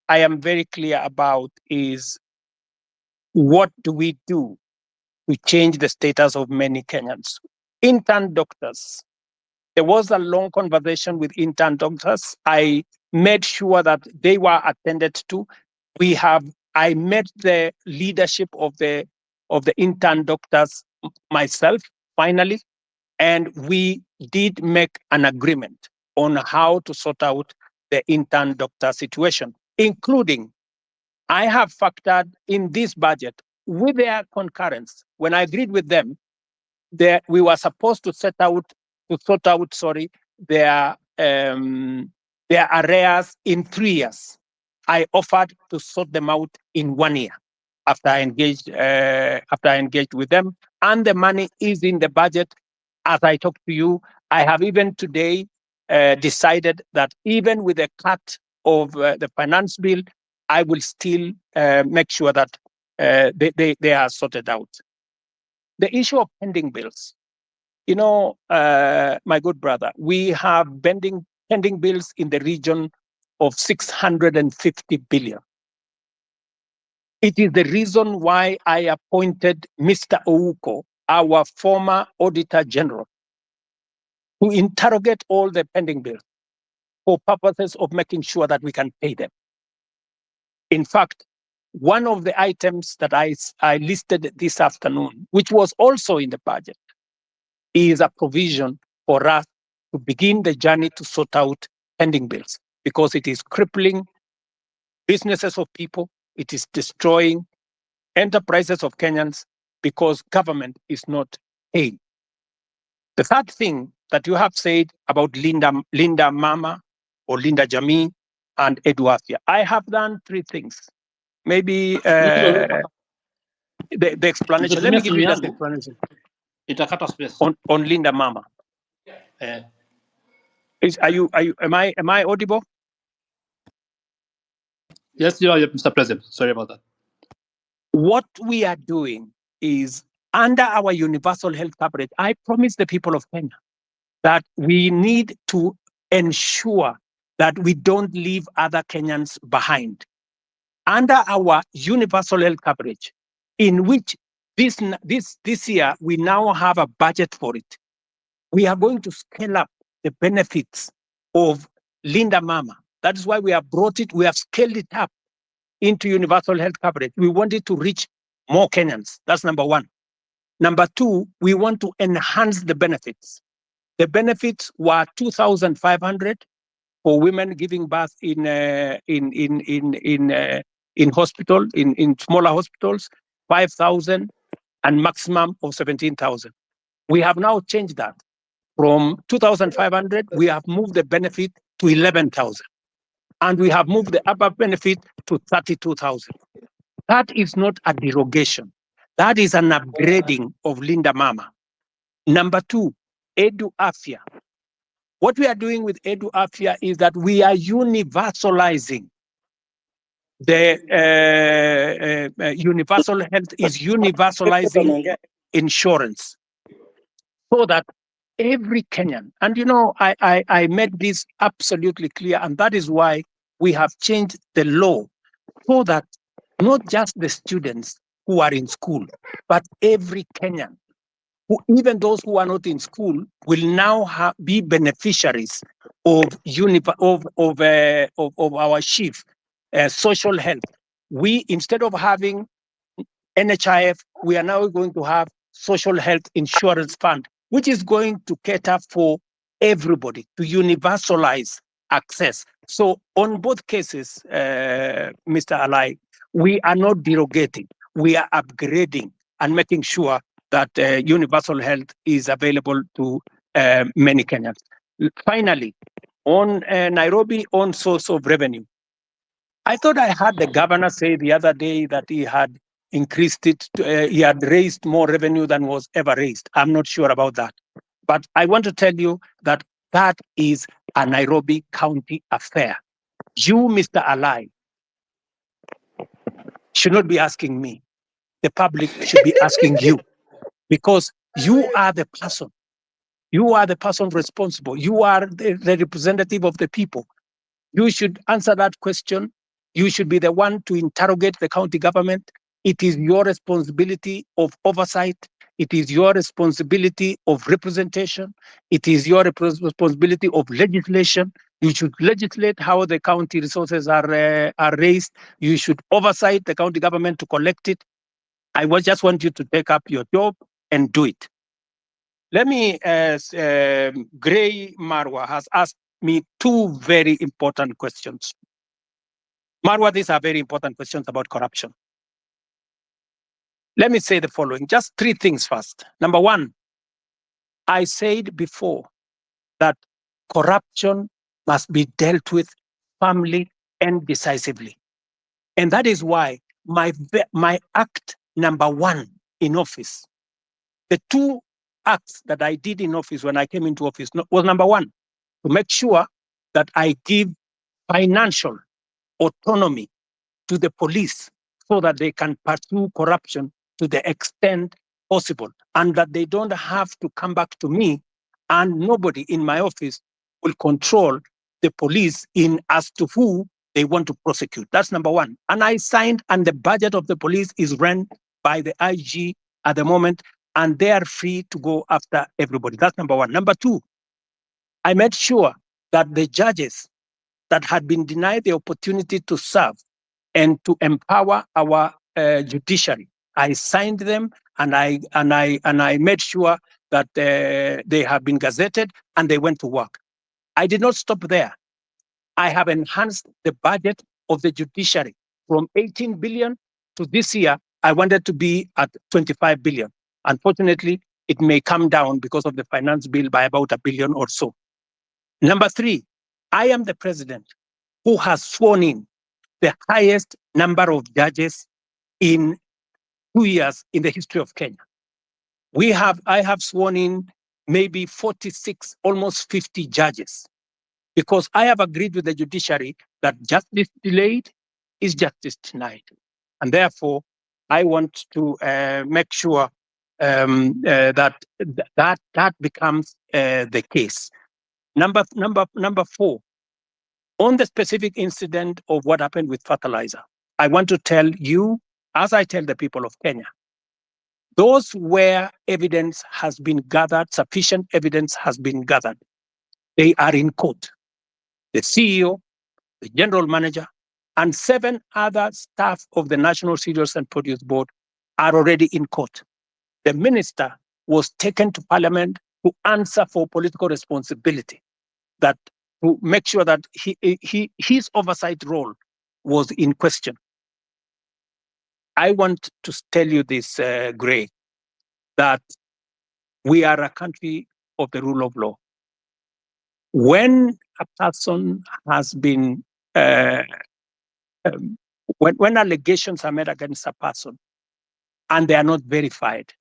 I am very clear about is what do we do to change the status of many Kenyans? Intern doctors. There was a long conversation with intern doctors. I made sure that they were attended to. I met the leadership of the intern doctors myself, finally, and we did make an agreement on how to sort out the intern doctor situation, including I have factored in this budget with their concurrence. When I agreed with them, we were supposed to sort out their arrears in 3 years. I offered to sort them out in 1 year after I engaged with them, and the money is in the budget. As I talk to you, I have even today decided that even with a cut of the finance bill, I will still make sure that they are sorted out. The issue of pending bills. You know, my good brother, we have pending bills in the region of 650 billion. It is the reason why I appointed Mr. Ouko, our former Auditor General, to interrogate all the pending bills for purposes of making sure that we can pay them. In fact, one of the items that I listed this afternoon, which was also in the budget, is a provision for us to begin the journey to sort out pending bills, because it is crippling businesses of people, it is destroying enterprises of Kenyans, because government is not paying. The third thing that you have said about Linda Mama or Linda Jamii and Eduafia, I have done three things. Maybe the explanation. Let me give you just the explanation on Linda Mama. Am I audible? Yes, you are, Mr. President. Sorry about that. What we are doing is, under our universal health coverage, I promise the people of Kenya that we need to ensure that we don't leave other Kenyans behind. Under our universal health coverage, in which this year we now have a budget for it, we are going to scale up the benefits of Linda Mama. That is why we have brought it, we have scaled it up into universal health coverage. We want it to reach more Kenyans. That's number one. Number two, we want to enhance the benefits. The benefits were 2,500 for women giving birth in hospital, in smaller hospitals, 5,000, and maximum of 17,000. We have now changed that. From 2,500, we have moved the benefit to 11,000. And we have moved the upper benefit to 32,000. That is not a derogation. That is an upgrading of Linda Mama. Number two, Edu Afya. What we are doing with Edu Afya is that we are universalizing the universal health is universalizing insurance, so that every Kenyan, and you know, I made this absolutely clear, and that is why we have changed the law, so that not just the students who are in school, but every Kenyan, even those who are not in school, will now be beneficiaries of our chief social health. We, instead of having NHIF, we are now going to have social health insurance fund, which is going to cater for everybody, to universalize access. So on both cases, Mr. Alai, we are not derogating, we are upgrading and making sure that universal health is available to many Kenyans. Finally, on Nairobi own source of revenue. I thought I heard the governor say the other day that he had increased it, he had raised more revenue than was ever raised. I'm not sure about that. But I want to tell you that that is a Nairobi County affair. You, Mr. Alai, should not be asking me. The public should be asking you, because you are the person. You are the person responsible. You are the representative of the people. You should answer that question. You should be the one to interrogate the county government. It is your responsibility of oversight. It is your responsibility of representation. It is your responsibility of legislation. You should legislate how the county resources are raised. You should oversight the county government to collect it. I just want you to take up your job and do it. Let me, Gray Marwa has asked me two very important questions. Marwa, these are very important questions about corruption. Let me say the following, just three things first. Number one, I said before that corruption must be dealt with firmly and decisively. And that is why my act number one in office, the two acts that I did in office when I came into office was number one, to make sure that I give financial autonomy to the police so that they can pursue corruption to the extent possible, and that they don't have to come back to me, and nobody in my office will control the police in as to who they want to prosecute. That's number one. And I signed, and the budget of the police is run by the IG at the moment, and they are free to go after everybody. That's number one. Number two, I made sure that the judges that had been denied the opportunity to serve and to empower our judiciary, I signed them, and I made sure that they have been gazetted and they went to work. I did not stop there. I have enhanced the budget of the judiciary from 18 billion to this year. I wanted to be at 25 billion. Unfortunately, it may come down because of the finance bill by about $1 billion or so. Number three, I am the president who has sworn in the highest number of judges in 2 years in the history of Kenya. I have sworn in maybe 46, almost 50 judges, because I have agreed with the judiciary that justice delayed is justice denied. And therefore, I want to make sure that becomes the case. Number four, on the specific incident of what happened with Fertilizer, I want to tell you, as I tell the people of Kenya, those where evidence has been gathered, sufficient evidence has been gathered, they are in court. The CEO, the general manager, and 7 other staff of the National Cereals and Produce Board are already in court. The minister was taken to Parliament to answer for political responsibility, that to make sure that his oversight role was in question. I want to tell you this, Gray, that we are a country of the rule of law. When a person has been, when allegations are made against a person and they are not verified,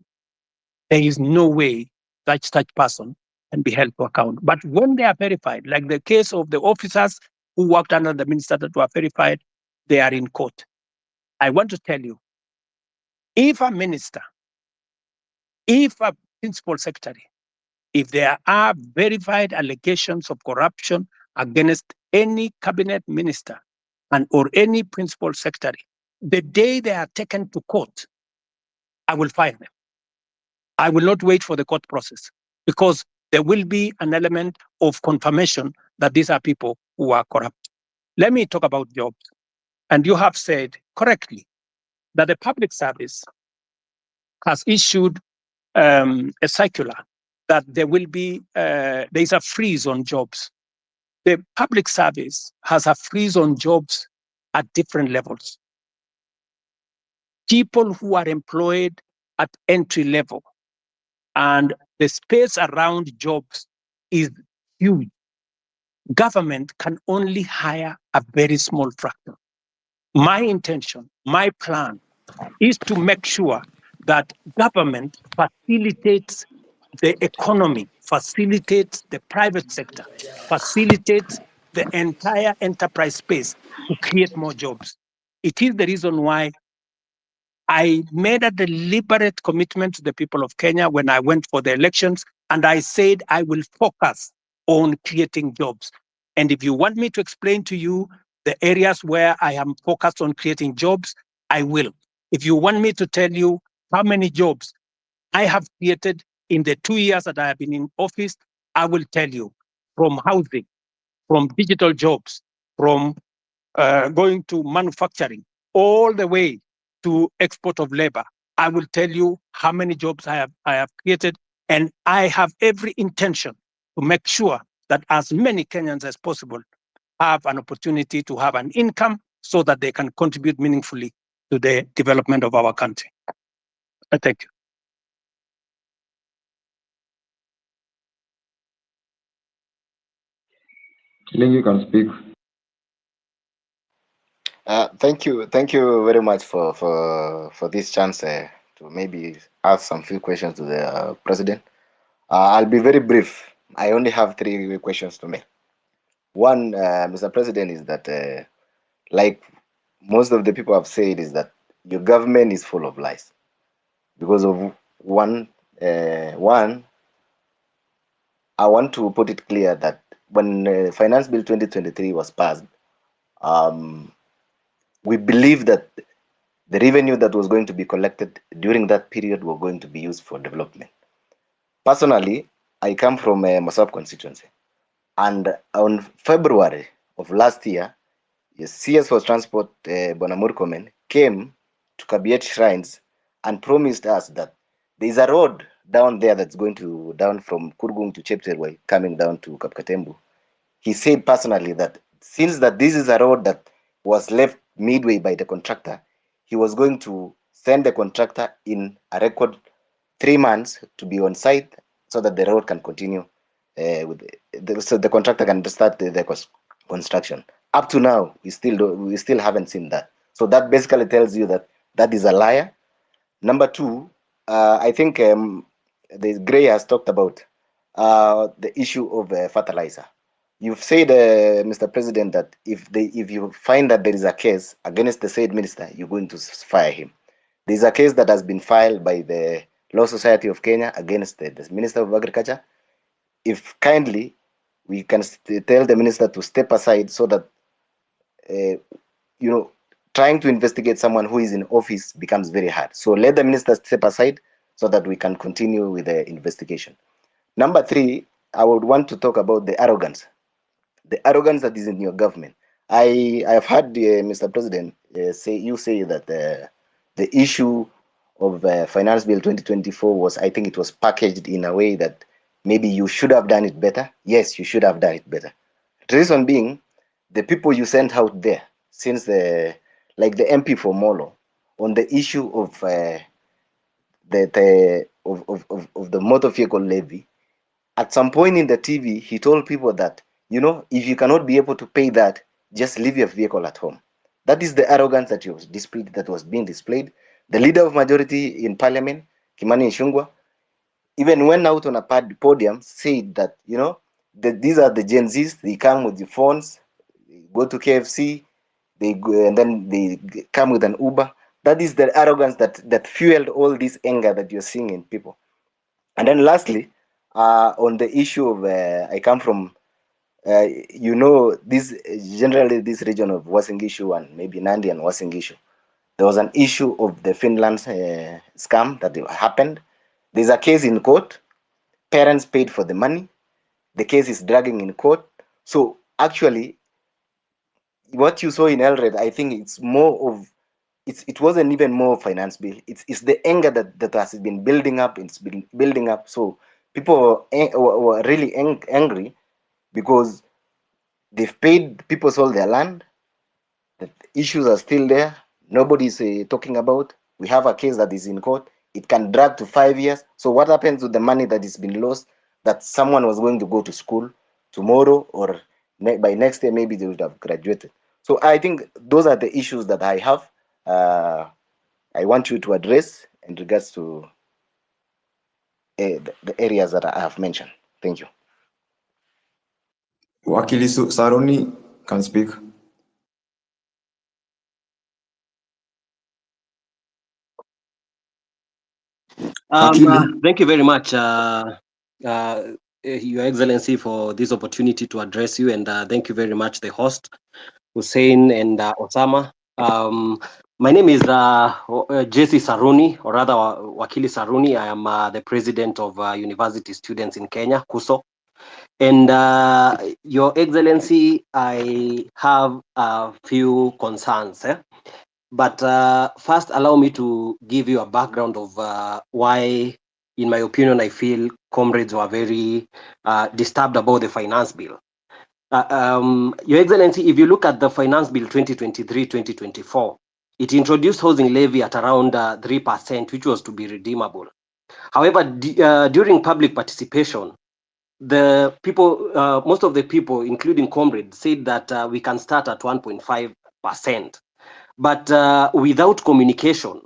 there is no way that such person can be held to account. But when they are verified, like the case of the officers who worked under the minister that were verified, they are in court. I want to tell you, if a minister, if a principal secretary, if there are verified allegations of corruption against any cabinet minister and or any principal secretary, the day they are taken to court, I will fire them. I will not wait for the court process, because there will be an element of confirmation that these are people who are corrupt. Let me talk about jobs. And you have said correctly that the public service has issued a circular that there will be, there's a freeze on jobs. The public service has a freeze on jobs at different levels. People who are employed at entry level, and the space around jobs is huge. government can only hire a very small fraction. My intention, my plan is to make sure that government facilitates the economy, facilitates the private sector, facilitates the entire enterprise space to create more jobs. It is the reason why I made a deliberate commitment to the people of Kenya when I went for the elections, and I said I will focus on creating jobs. And if you want me to explain to you the areas where I am focused on creating jobs, I will. If you want me to tell you how many jobs I have created in the 2 years that I have been in office, I will tell you, from housing, from digital jobs, from going to manufacturing, all the way to export of labor. I will tell you how many jobs I have created, and I have every intention to make sure that as many Kenyans as possible have an opportunity to have an income so that they can contribute meaningfully to the development of our country. Thank you. Ling, you can speak. Thank you very much for this chance to maybe ask some few questions to the president. I'll be very brief. I only have 3 questions to make. One, Mr. President, is that like most of the people have said, is that your government is full of lies because of one. I want to put it clear that when Finance Bill 2023 was passed, we believe that the revenue that was going to be collected during that period were going to be used for development. Personally, I come from a Masab constituency, and on February of last year, the CS for Transport, Bonamur Komen, came to Kabiet Shrines and promised us that there is a road down there that's going to down from Kurgung to Chepterway, coming down to Kapkatembu. He said personally that since that this is a road that was left midway by the contractor, he was going to send the contractor in a record 3 months to be on site so that the road can continue so the contractor can start the construction. Up to now, we still haven't seen that. So that basically tells you that that is a liar. Number 2, I think the Gray has talked about the issue of fertilizer. You've said, Mr. President, that if you find that there is a case against the said minister, you're going to fire him. There is a case that has been filed by the Law Society of Kenya against the Minister of Agriculture. If kindly, we can tell the minister to step aside so that, trying to investigate someone who is in office becomes very hard. So let the minister step aside so that we can continue with the investigation. Number 3, I would want to talk about the arrogance that is in your government. I have heard Mr. President say that the issue of Finance Bill 2024 was, I think it was packaged in a way that maybe you should have done it better. Yes, you should have done it better. The reason being, the people you sent out there, since like the MP for Molo, on the issue of the motor vehicle levy, at some point in the TV, he told people that, if you cannot be able to pay that, just leave your vehicle at home. That is the arrogance that was being displayed. The leader of majority in parliament, Kimani Ichung'wah, even went out on a podium, said that, that these are the Gen Zs, they come with the phones, they go to KFC, they go, and then they come with an Uber. That is the arrogance that fueled all this anger that you're seeing in people. And then lastly, on the issue of, I come from, this generally this region of Uasin Gishu and maybe Nandi and Uasin Gishu. There was an issue of the Finland scam that happened. There's a case in court. Parents paid for the money. The case is dragging in court. So actually, what you saw in Elred, I think it's more of, it wasn't even more finance bill. It's the anger that has been building up. It's been building up. So people were really angry because they've paid, people sold their land. The issues are still there. Nobody's talking about. We have a case that is in court. It can drag to 5 years. So what happens to the money that is been lost, that someone was going to go to school tomorrow or by next year, maybe they would have graduated. So I think those are the issues that I have. I want you to address in regards to the areas that I have mentioned. Thank you. Wakili Saruni can speak. Thank you very much, Your Excellency, for this opportunity to address you, and thank you very much, the host, Hussein and Osama. My name is Jesse Saruni, or rather Wakili Saruni. I am the president of University Students in Kenya, KUSO. And Your Excellency, I have a few concerns. But first, allow me to give you a background of why, in my opinion, I feel comrades were very disturbed about the finance bill. Your Excellency, if you look at the finance bill 2023-2024, it introduced housing levy at around 3%, which was to be redeemable. However, during public participation, the people, most of the people, including comrades, said that we can start at 1.5%. But without communication,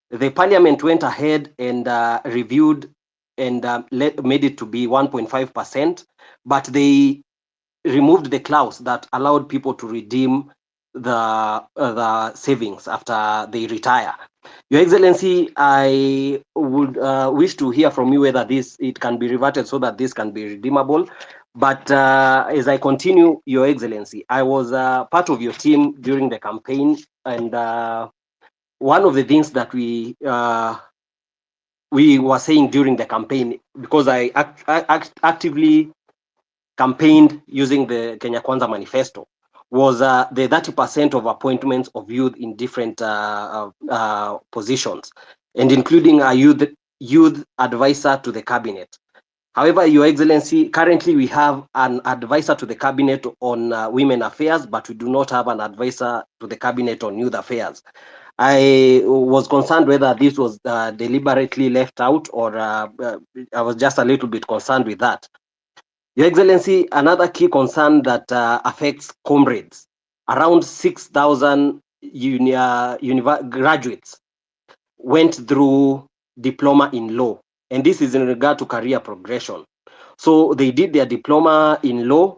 the parliament went ahead and reviewed and made it to be 1.5%, but they removed the clause that allowed people to redeem the savings after they retire. Your Excellency, I would wish to hear from you whether it can be reverted so that this can be redeemable. But as I continue, Your Excellency, I was part of your team during the campaign, and one of the things that we were saying during the campaign, because I actively campaigned using the Kenya Kwanza manifesto, was the 30% of appointments of youth in different positions, and including a youth advisor to the cabinet. However, Your Excellency, currently we have an advisor to the cabinet on women affairs, but we do not have an advisor to the cabinet on youth affairs. I was concerned whether this was deliberately left out, or I was just a little bit concerned with that. Your Excellency, another key concern that affects comrades, around 6,000 graduates went through diploma in law, and this is in regard to career progression. So they did their diploma in law,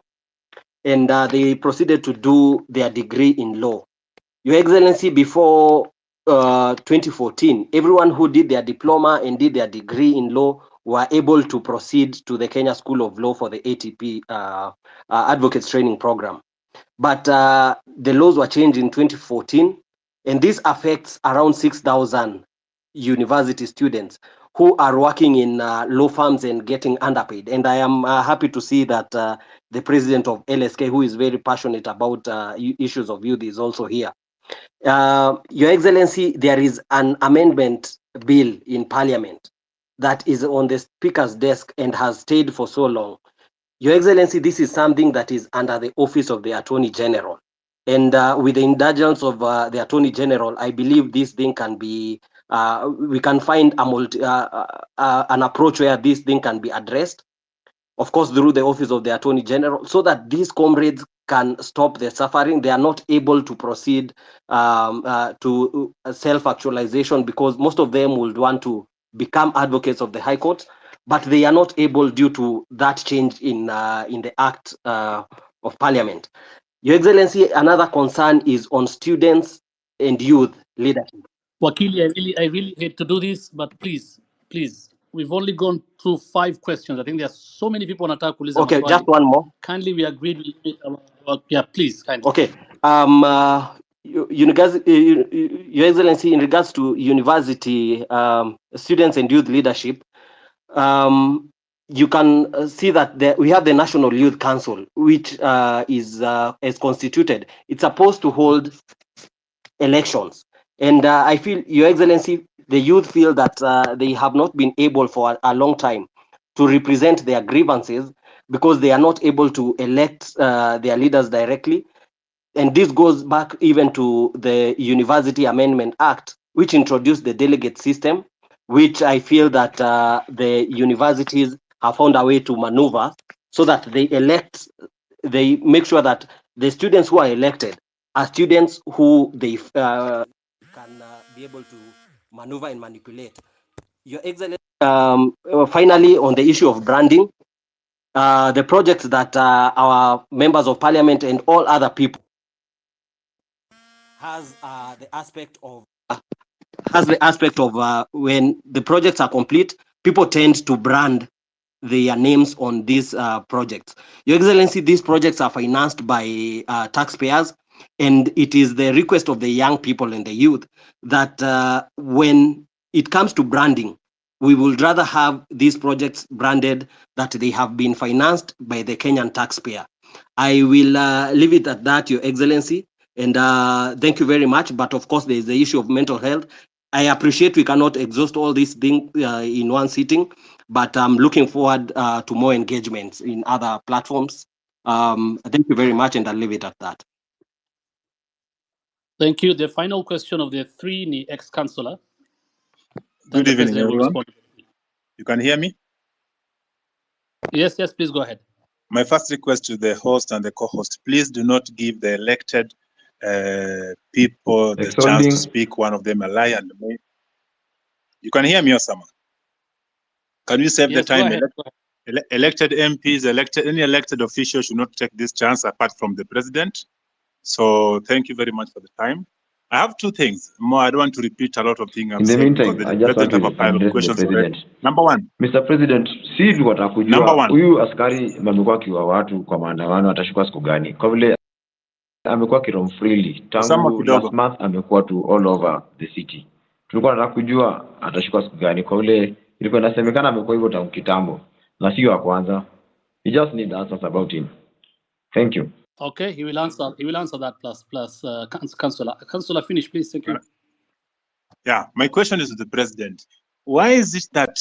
and they proceeded to do their degree in law. Your Excellency, before 2014, everyone who did their diploma and did their degree in law were able to proceed to the Kenya School of Law for the ATP Advocates Training Program. But the laws were changed in 2014, and this affects around 6,000 university students who are working in law firms and getting underpaid. And I am happy to see that the president of LSK, who is very passionate about issues of youth, is also here. Your Excellency, there is an amendment bill in Parliament that is on the Speaker's desk and has stayed for so long. Your Excellency, this is something that is under the office of the Attorney General. And with the indulgence of the Attorney General, I believe this thing can be, we can find an approach where this thing can be addressed, of course, through the office of the Attorney General, so that these comrades can stop the suffering. They are not able to proceed to self-actualization, because most of them would want to become advocates of the High Court, but they are not able due to that change in the Act of Parliament. Your Excellency, another concern is on students and youth leadership. Wakili, I really hate to do this, but please, we've only gone through 5 questions. I think there are so many people on attack. Okay, just one more. Kindly, we agreed. Yeah, please, kindly. Okay. Your Excellency, in regards to university students and youth leadership, you can see that we have the National Youth Council, which is constituted. It's supposed to hold elections. And I feel, Your Excellency, the youth feel that they have not been able for a long time to represent their grievances, because they are not able to elect their leaders directly. And this goes back even to the University Amendment Act, which introduced the delegate system, which I feel that the universities have found a way to maneuver so that they elect they make sure that the students who are elected are students who they can be able to maneuver and manipulate. Your Excellency, finally, on the issue of branding, the projects that our members of parliament and all other people has the aspect of when the projects are complete, people tend to brand their names on these projects. Your Excellency, these projects are financed by taxpayers, and it is the request of the young people and the youth that when it comes to branding, we would rather have these projects branded that they have been financed by the Kenyan taxpayer. I will leave it at that, Your Excellency, and thank you very much. But of course, there is the issue of mental health. I appreciate we cannot exhaust all these things in one sitting, but I'm looking forward to more engagements in other platforms. Thank you very much, and I'll leave it at that. Thank you. The final question of the three, the ex-councillor. Good evening, everyone. You can hear me? Yes, please go ahead. My first request to the host and the co-host, please do not give the elected people the chance to speak, one of them a lie and me. You can hear me, Osama? Can you save the time? Elected MPs, any elected official should not take this chance apart from the president. So thank you very much for the time. I have two things. More, I don't want to repeat a lot of things. In the meantime, I just want to address the president. Number one. Mr. President, si watakujua huyu askari amekuwa akiwa watu kwa maandamano atashuka siku gani? Kwa vile amekuwa kirom freely tangu last month, amekuwa to all over the city. Tulikuwa tunataka kujua atashuka siku gani, kwa vile ilikuwa inasemekana amekuwa hivyo tangu kitambo na sio wa kwanza. We just need answers about him. Thank you. Okay, he will answer. He will answer that. Plus, Councillor. Councillor, finish, please. Thank you. Yeah, my question is to the president. Why is it that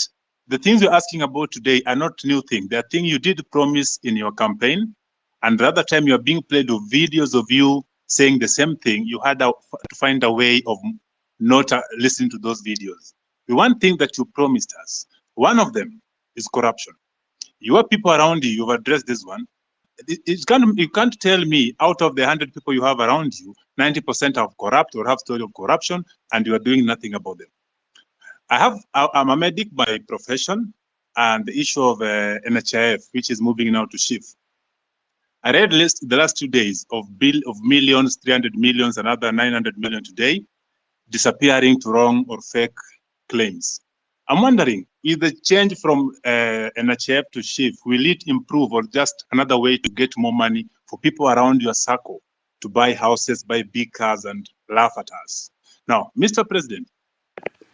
the things you're asking about today are not new things? They are things you did promise in your campaign, and the other time you are being played with videos of you saying the same thing. You had to find a way of not listening to those videos. The one thing that you promised us, one of them is corruption. Your people around you, you've addressed this one. You can't tell me out of the 100 people you have around you, 90% are corrupt or have story of corruption, and you are doing nothing about them. I'm a medic by profession, and the issue of NHIF, which is moving now to SHIF. I read the last 2 days of millions, 300 millions, another 900 million today, disappearing to wrong or fake claims. I'm wondering, if the change from NHIF to SHIF, will it improve or just another way to get more money for people around your circle to buy houses, buy big cars, and laugh at us? Now, Mr. President,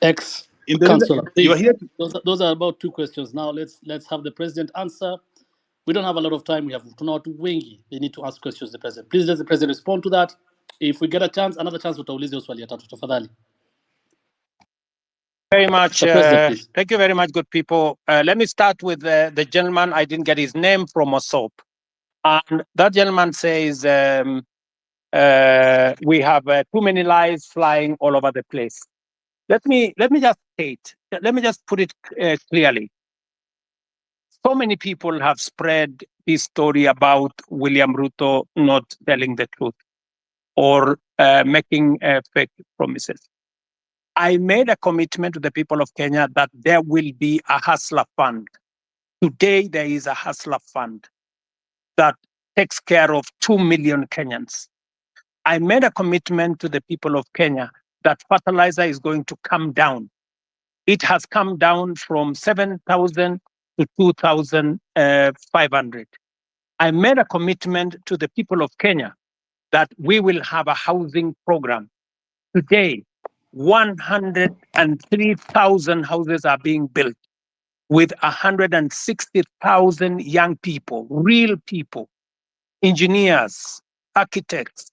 Councillor, please. Those are about two questions. Now let's have the president answer. We don't have a lot of time. We have not wengi. They need to ask questions to the president. Please let the president respond to that. If we get a chance, another chance, utauliza swali ya tatu tafadhali. Very much. Thank you very much, good people. Let me start with the gentleman. I didn't get his name from Osop. And that gentleman says, we have too many lies flying all over the place. Let me just state, let me just put it clearly. So many people have spread this story about William Ruto not telling the truth or making fake promises. I made a commitment to the people of Kenya that there will be a hustler fund. Today, there is a hustler fund that takes care of 2 million Kenyans. I made a commitment to the people of Kenya that fertilizer is going to come down. It has come down from 7,000 to 2,500. I made a commitment to the people of Kenya that we will have a housing program. Today, 103,000 houses are being built with 160,000 young people, real people, engineers, architects,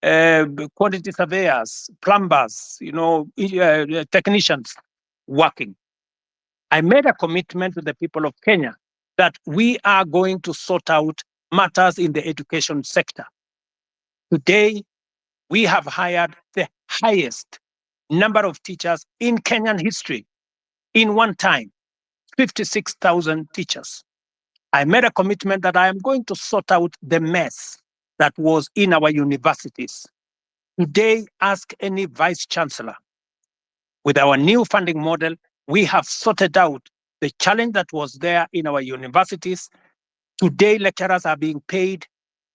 quantity surveyors, plumbers, technicians working. I made a commitment to the people of Kenya that we are going to sort out matters in the education sector. Today, we have hired the highest number of teachers in Kenyan history in one time, 56,000 teachers. I made a commitment that I am going to sort out the mess that was in our universities. Today, ask any vice chancellor. With our new funding model, we have sorted out the challenge that was there in our universities. Today, lecturers are being paid.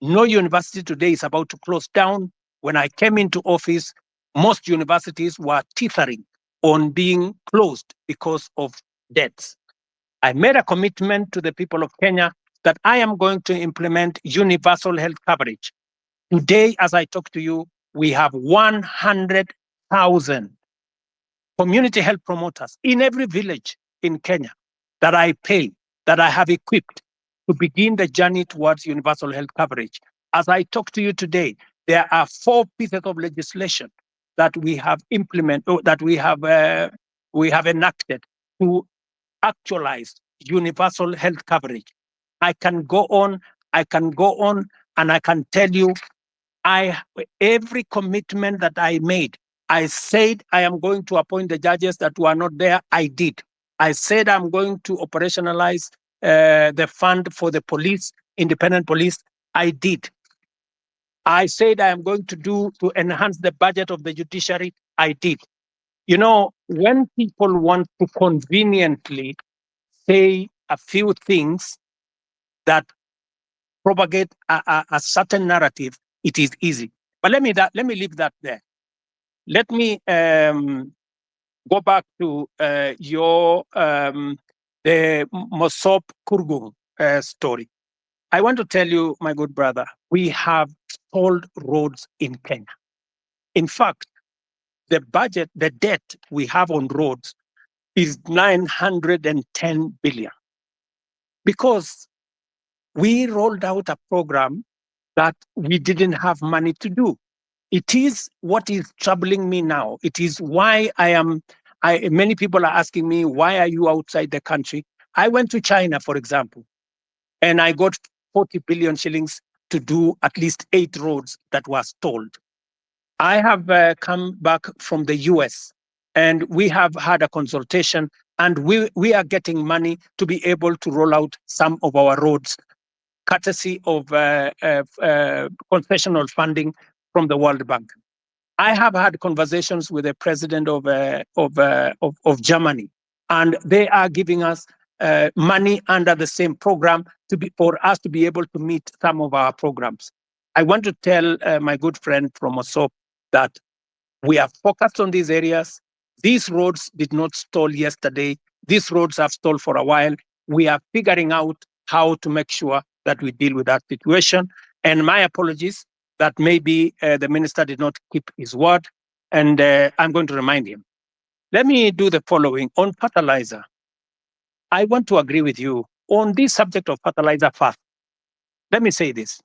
No university today is about to close down. When I came into office, most universities were teetering on being closed because of debts. I made a commitment to the people of Kenya that I am going to implement universal health coverage. Today, as I talk to you, we have 100,000 community health promoters in every village in Kenya that I pay, that I have equipped to begin the journey towards universal health coverage. As I talk to you today, there are 4 pieces of legislation that we have implemented, that we have enacted to actualize universal health coverage. I can go on, and I can tell you, every commitment that I made, I said I am going to appoint the judges that were not there, I did. I said I'm going to operationalize the fund for the police, independent police, I did. I said I am going to enhance the budget of the judiciary, I did. You know, when people want to conveniently say a few things that propagate a certain narrative, it is easy. But let me leave that there. Let me go back to the Mosop Kurgung story. I want to tell you, my good brother, we have stalled roads in Kenya. In fact, the debt we have on roads is 910 billion. Because we rolled out a program that we didn't have money to do. It is what is troubling me now. It is why many people are asking me, why are you outside the country? I went to China, for example, and I got 40 billion shillings to do at least 8 roads that were stalled. I have come back from the US, and we have had a consultation, and we are getting money to be able to roll out some of our roads, courtesy of concessional funding from the World Bank. I have had conversations with the president of Germany, and they are giving us money under the same program for us to be able to meet some of our programs. I want to tell my good friend from Osop that we are focused on these areas. These roads did not stall yesterday. These roads have stalled for a while. We are figuring out how to make sure that we deal with that situation. And my apologies that maybe the minister did not keep his word, and I'm going to remind him. Let me do the following. On fertilizer, I want to agree with you on this subject of fertilizer first. Let me say this.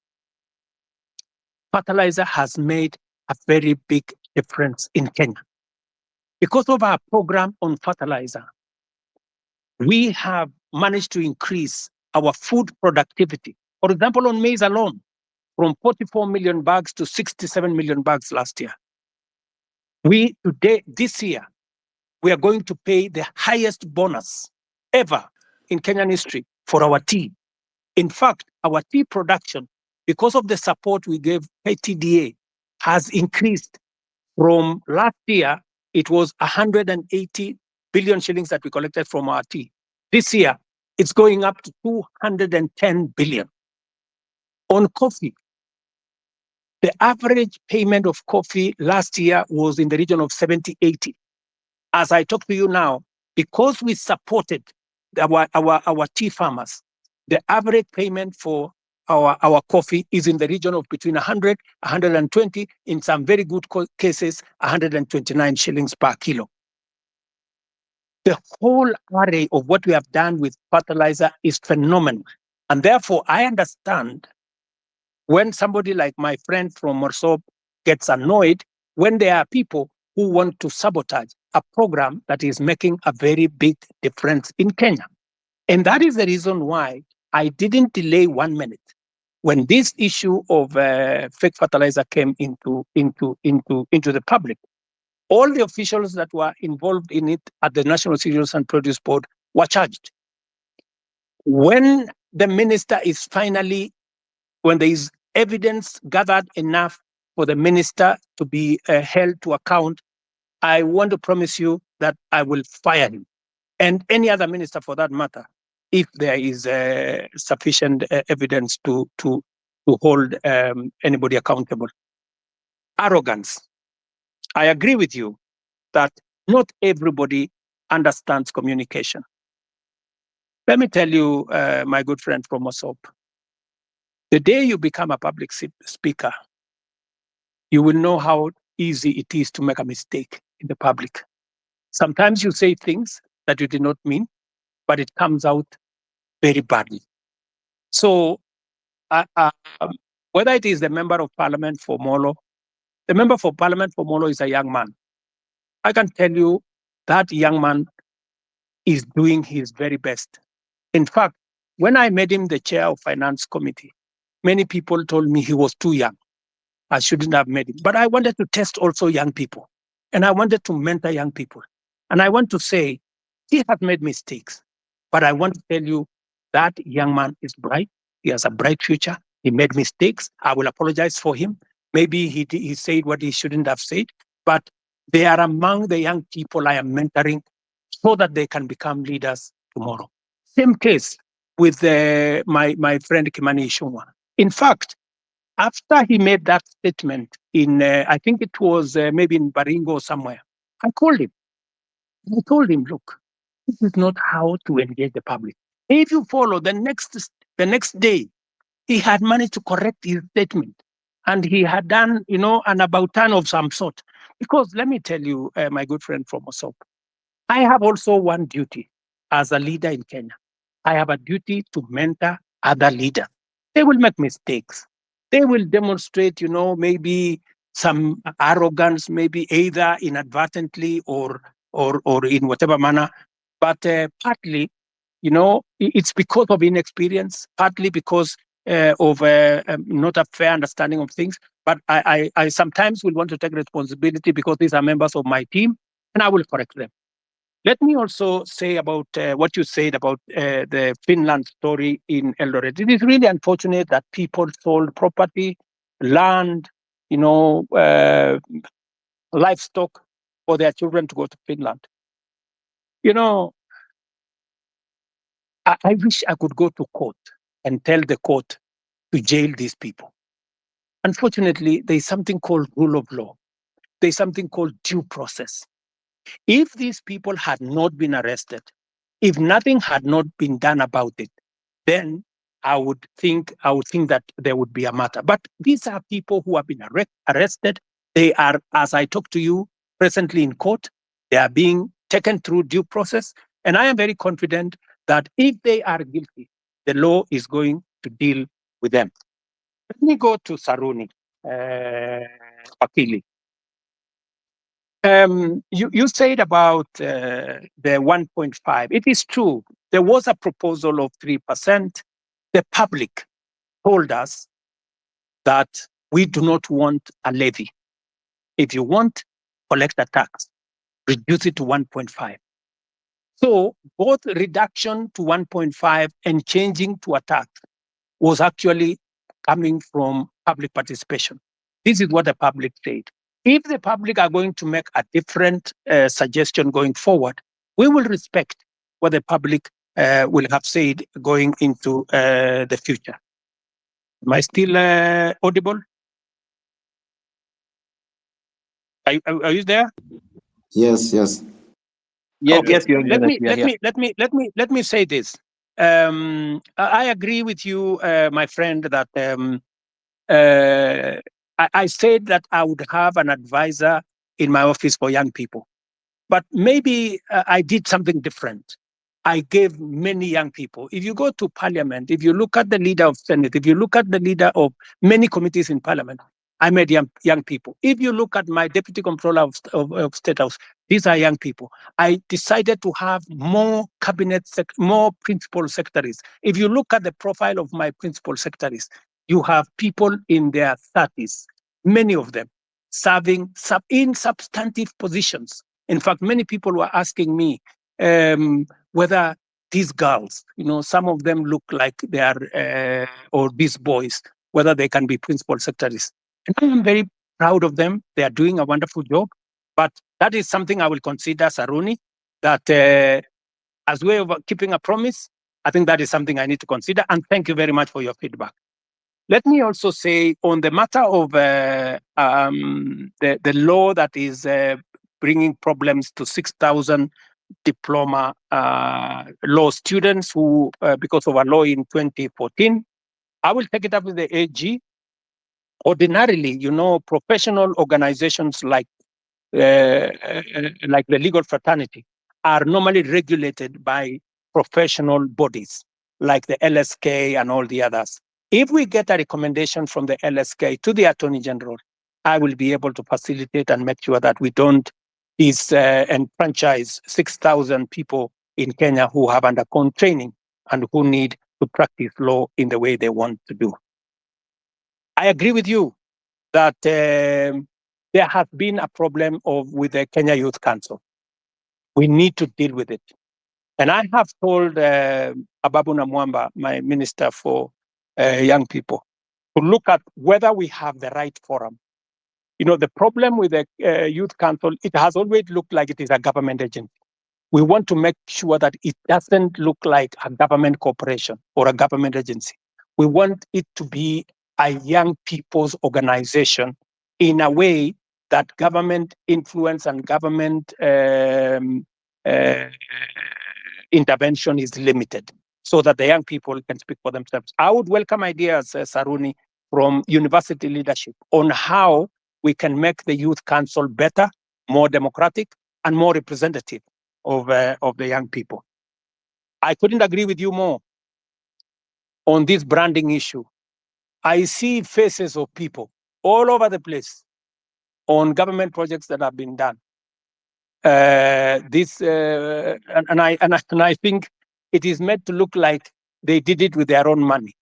Fertilizer has made a very big difference in Kenya. Because of our program on fertilizer, we have managed to increase our food productivity. For example, on maize alone, from 44 million bags to 67 million bags last year. This year, we are going to pay the highest bonus ever in Kenyan history for our tea. In fact, our tea production, because of the support we gave KTDA, has increased from last year. It was 180 billion shillings that we collected from our tea. This year, it's going up to 210 billion. On coffee, the average payment of coffee last year was in the region of 70-80. As I talk to you now, because we supported our tea farmers, the average payment for our coffee is in the region of between 100, 120, in some very good cases, 129 shillings per kilo. The whole array of what we have done with fertilizer is phenomenal. And therefore, I understand when somebody like my friend from Morsop gets annoyed when there are people who want to sabotage a program that is making a very big difference in Kenya. And that is the reason why I didn't delay 1 minute. When this issue of fake fertilizer came into the public, all the officials that were involved in it at the National Cereals and Produce Board were charged. When the minister is finally, when there is evidence gathered enough for the minister to be held to account, I want to promise you that I will fire him and any other minister for that matter, if there is sufficient evidence to hold anybody accountable. Arrogance. I agree with you that not everybody understands communication. Let me tell you, my good friend from Mosop, the day you become a public speaker, you will know how easy it is to make a mistake in the public. Sometimes you say things that you did not mean, but it comes out very badly. So whether it is the member of parliament for Molo, the member for parliament for Molo is a young man. I can tell you that young man is doing his very best. In fact, when I made him the chair of finance committee, many people told me he was too young. I shouldn't have made him. But I wanted to test also young people. And I wanted to mentor young people. And I want to say, he has made mistakes. But I want to tell you that young man is bright. He has a bright future. He made mistakes. I will apologize for him. Maybe he said what he shouldn't have said. But they are among the young people I am mentoring so that they can become leaders tomorrow. Same case with my friend Kimani Ichung'wah. In fact, after he made that statement in, I think it was maybe in Baringo or somewhere, I called him. I told him, look, this is not how to engage the public. If you follow the next day, he had managed to correct his statement. And he had done, an about turn of some sort. Because let me tell you, my good friend from Mosop, I have also one duty as a leader in Kenya. I have a duty to mentor other leaders. They will make mistakes. They will demonstrate, maybe some arrogance, maybe either inadvertently or in whatever manner. But partly, it's because of inexperience, partly because of not a fair understanding of things. But I sometimes will want to take responsibility because these are members of my team, and I will correct them. Let me also say about what you said about the Finland story in Eldoret. It is really unfortunate that people sold property, land, livestock for their children to go to Finland. I wish I could go to court and tell the court to jail these people. Unfortunately, there's something called rule of law. There's something called due process. If these people had not been arrested, if nothing had not been done about it, then I would think that there would be a matter. But these are people who have been arrested. They are, as I talk to you, presently in court. They are being taken through due process. And I am very confident that if they are guilty, the law is going to deal with them. Let me go to Saruni, Wakili. You said about the 1.5. It is true. There was a proposal of 3%. The public told us that we do not want a levy. If you want, collect a tax, reduce it to 1.5. So both reduction to 1.5 and changing to a tax was actually coming from public participation. This is what the public said. If the public are going to make a different suggestion going forward, we will respect what the public will have said going into the future. Am I still audible? Are you there? Yes. Yes, you're Let me say this. I agree with you, my friend, that I said that I would have an advisor in my office for young people. But maybe I did something different. I gave many young people. If you go to parliament, if you look at the leader of Senate, if you look at the leader of many committees in parliament, I made young people. If you look at my deputy comptroller of State House, these are young people. I decided to have more more principal secretaries. If you look at the profile of my principal secretaries, you have people in their 30s, many of them serving in substantive positions. In fact, many people were asking me whether these girls, some of them look like they are, or these boys, whether they can be principal secretaries. And I am very proud of them. They are doing a wonderful job. But that is something I will consider, Saruni, that as a way of keeping a promise, I think that is something I need to consider. And thank you very much for your feedback. Let me also say on the matter of the law that is bringing problems to 6,000 diploma law students who, because of a law in 2014, I will take it up with the AG. Ordinarily, professional organizations like the legal fraternity are normally regulated by professional bodies like the LSK and all the others. If we get a recommendation from the LSK to the Attorney General, I will be able to facilitate and make sure that we don't enfranchise 6,000 people in Kenya who have undergone training and who need to practice law in the way they want to do. I agree with you that there has been a problem with the Kenya Youth Council. We need to deal with it. And I have told Ababu Namwamba, my minister for young people, to look at whether we have the right forum. The problem with the Youth Council, it has always looked like it is a government agency. We want to make sure that it doesn't look like a government corporation or a government agency. We want it to be a young people's organization in a way that government influence and government intervention is limited so that the young people can speak for themselves. I would welcome ideas, Saruni, from university leadership on how we can make the Youth Council better, more democratic, and more representative of the young people. I couldn't agree with you more on this branding issue. I see faces of people all over the place on government projects that have been done. And I think it is meant to look like they did it with their own money.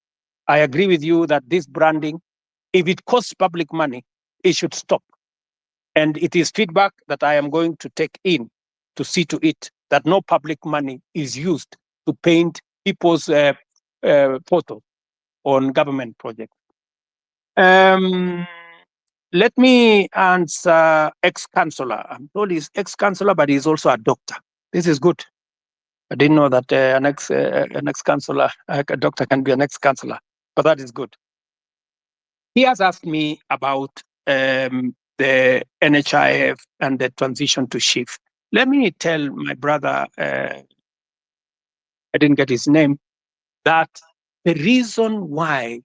I agree with you that this branding, if it costs public money, it should stop. And it is feedback that I am going to take in to see to it that no public money is used to paint people's photos on government projects. Let me answer ex-councillor. I'm told he's ex-councillor, but he's also a doctor. This is good. I didn't know that an ex-councillor, a doctor can be an ex-councillor, but that is good. He has asked me about the NHIF and the transition to SHIF. Let me tell my brother, I didn't get his name, that the reason why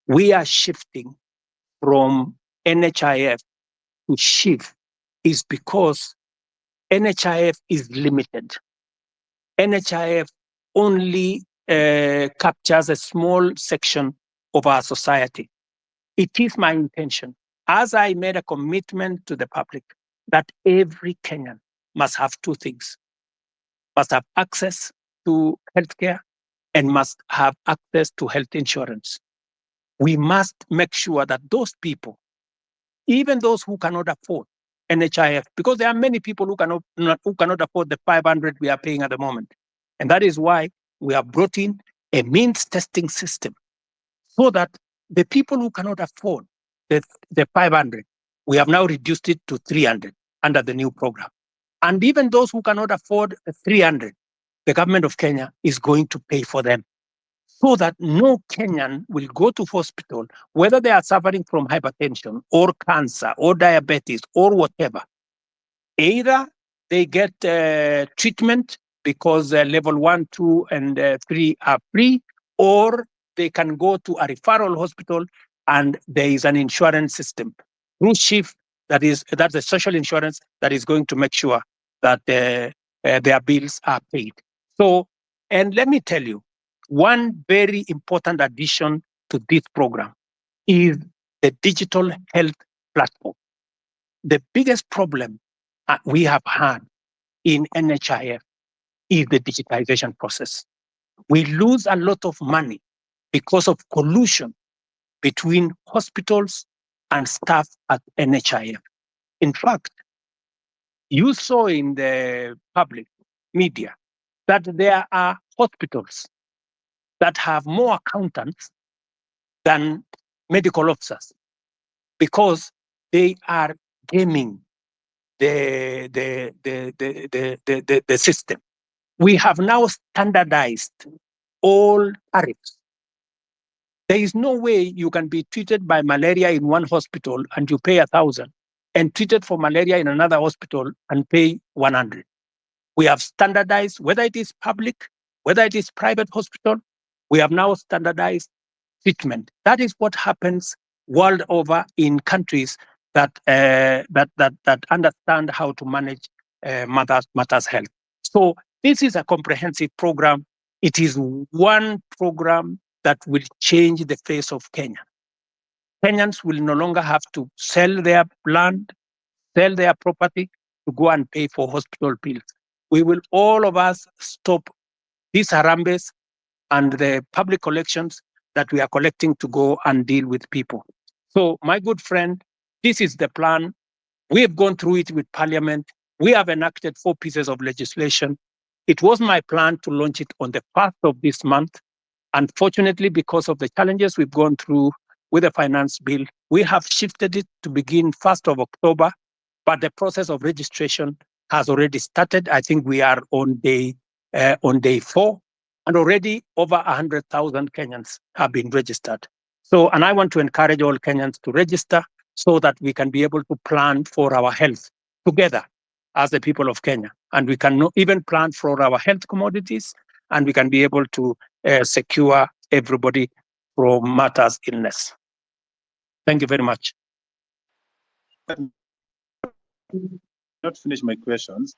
we are shifting from NHIF to SHIF is because NHIF is limited. NHIF only captures a small section of our society. It is my intention, as I made a commitment to the public, that every Kenyan must have two things: must have access to healthcare and must have access to health insurance. We must make sure that those people, even those who cannot afford NHIF, because there are many people who cannot afford the 500 we are paying at the moment. And that is why we have brought in a means testing system so that the people who cannot afford the 500, we have now reduced it to 300 under the new program. And even those who cannot afford 300, the government of Kenya is going to pay for them, so that no Kenyan will go to hospital, whether they are suffering from hypertension or cancer or diabetes or whatever. Either they get treatment because level 1, 2, and 3 are free, or they can go to a referral hospital and there is an insurance system through SHIF, that's a social insurance that is going to make sure that their bills are paid. So, and let me tell you, one very important addition to this program is the digital health platform. The biggest problem we have had in NHIF is the digitization process. We lose a lot of money because of collusion between hospitals and staff at NHIF. In fact, you saw in the public media that there are hospitals that have more accountants than medical officers because they are gaming the system. We have now standardized all tariffs. There is no way you can be treated by malaria in one hospital and you pay 1,000, and treated for malaria in another hospital and pay 100. We have standardized, whether it is public, whether it is private hospital, we have now standardized treatment. That is what happens world over in countries that understand how to manage matters health. So this is a comprehensive program. It is one program that will change the face of Kenya. Kenyans will no longer have to sell their land, sell their property to go and pay for hospital bills. We will, all of us, stop these harambes and the public collections that we are collecting to go and deal with people. So, my good friend, this is the plan. We have gone through it with Parliament. We have enacted 4 pieces of legislation. It was my plan to launch it on the 1st of this month. Unfortunately, because of the challenges we've gone through with the finance bill, we have shifted it to begin 1st of October, but the process of registration has already started. I think we are on day 4, and already over 100,000 Kenyans have been registered. So, and I want to encourage all Kenyans to register so that we can be able to plan for our health together as the people of Kenya. And we can even plan for our health commodities, and we can be able to secure everybody from matters illness. Thank you very much. Not finish my questions.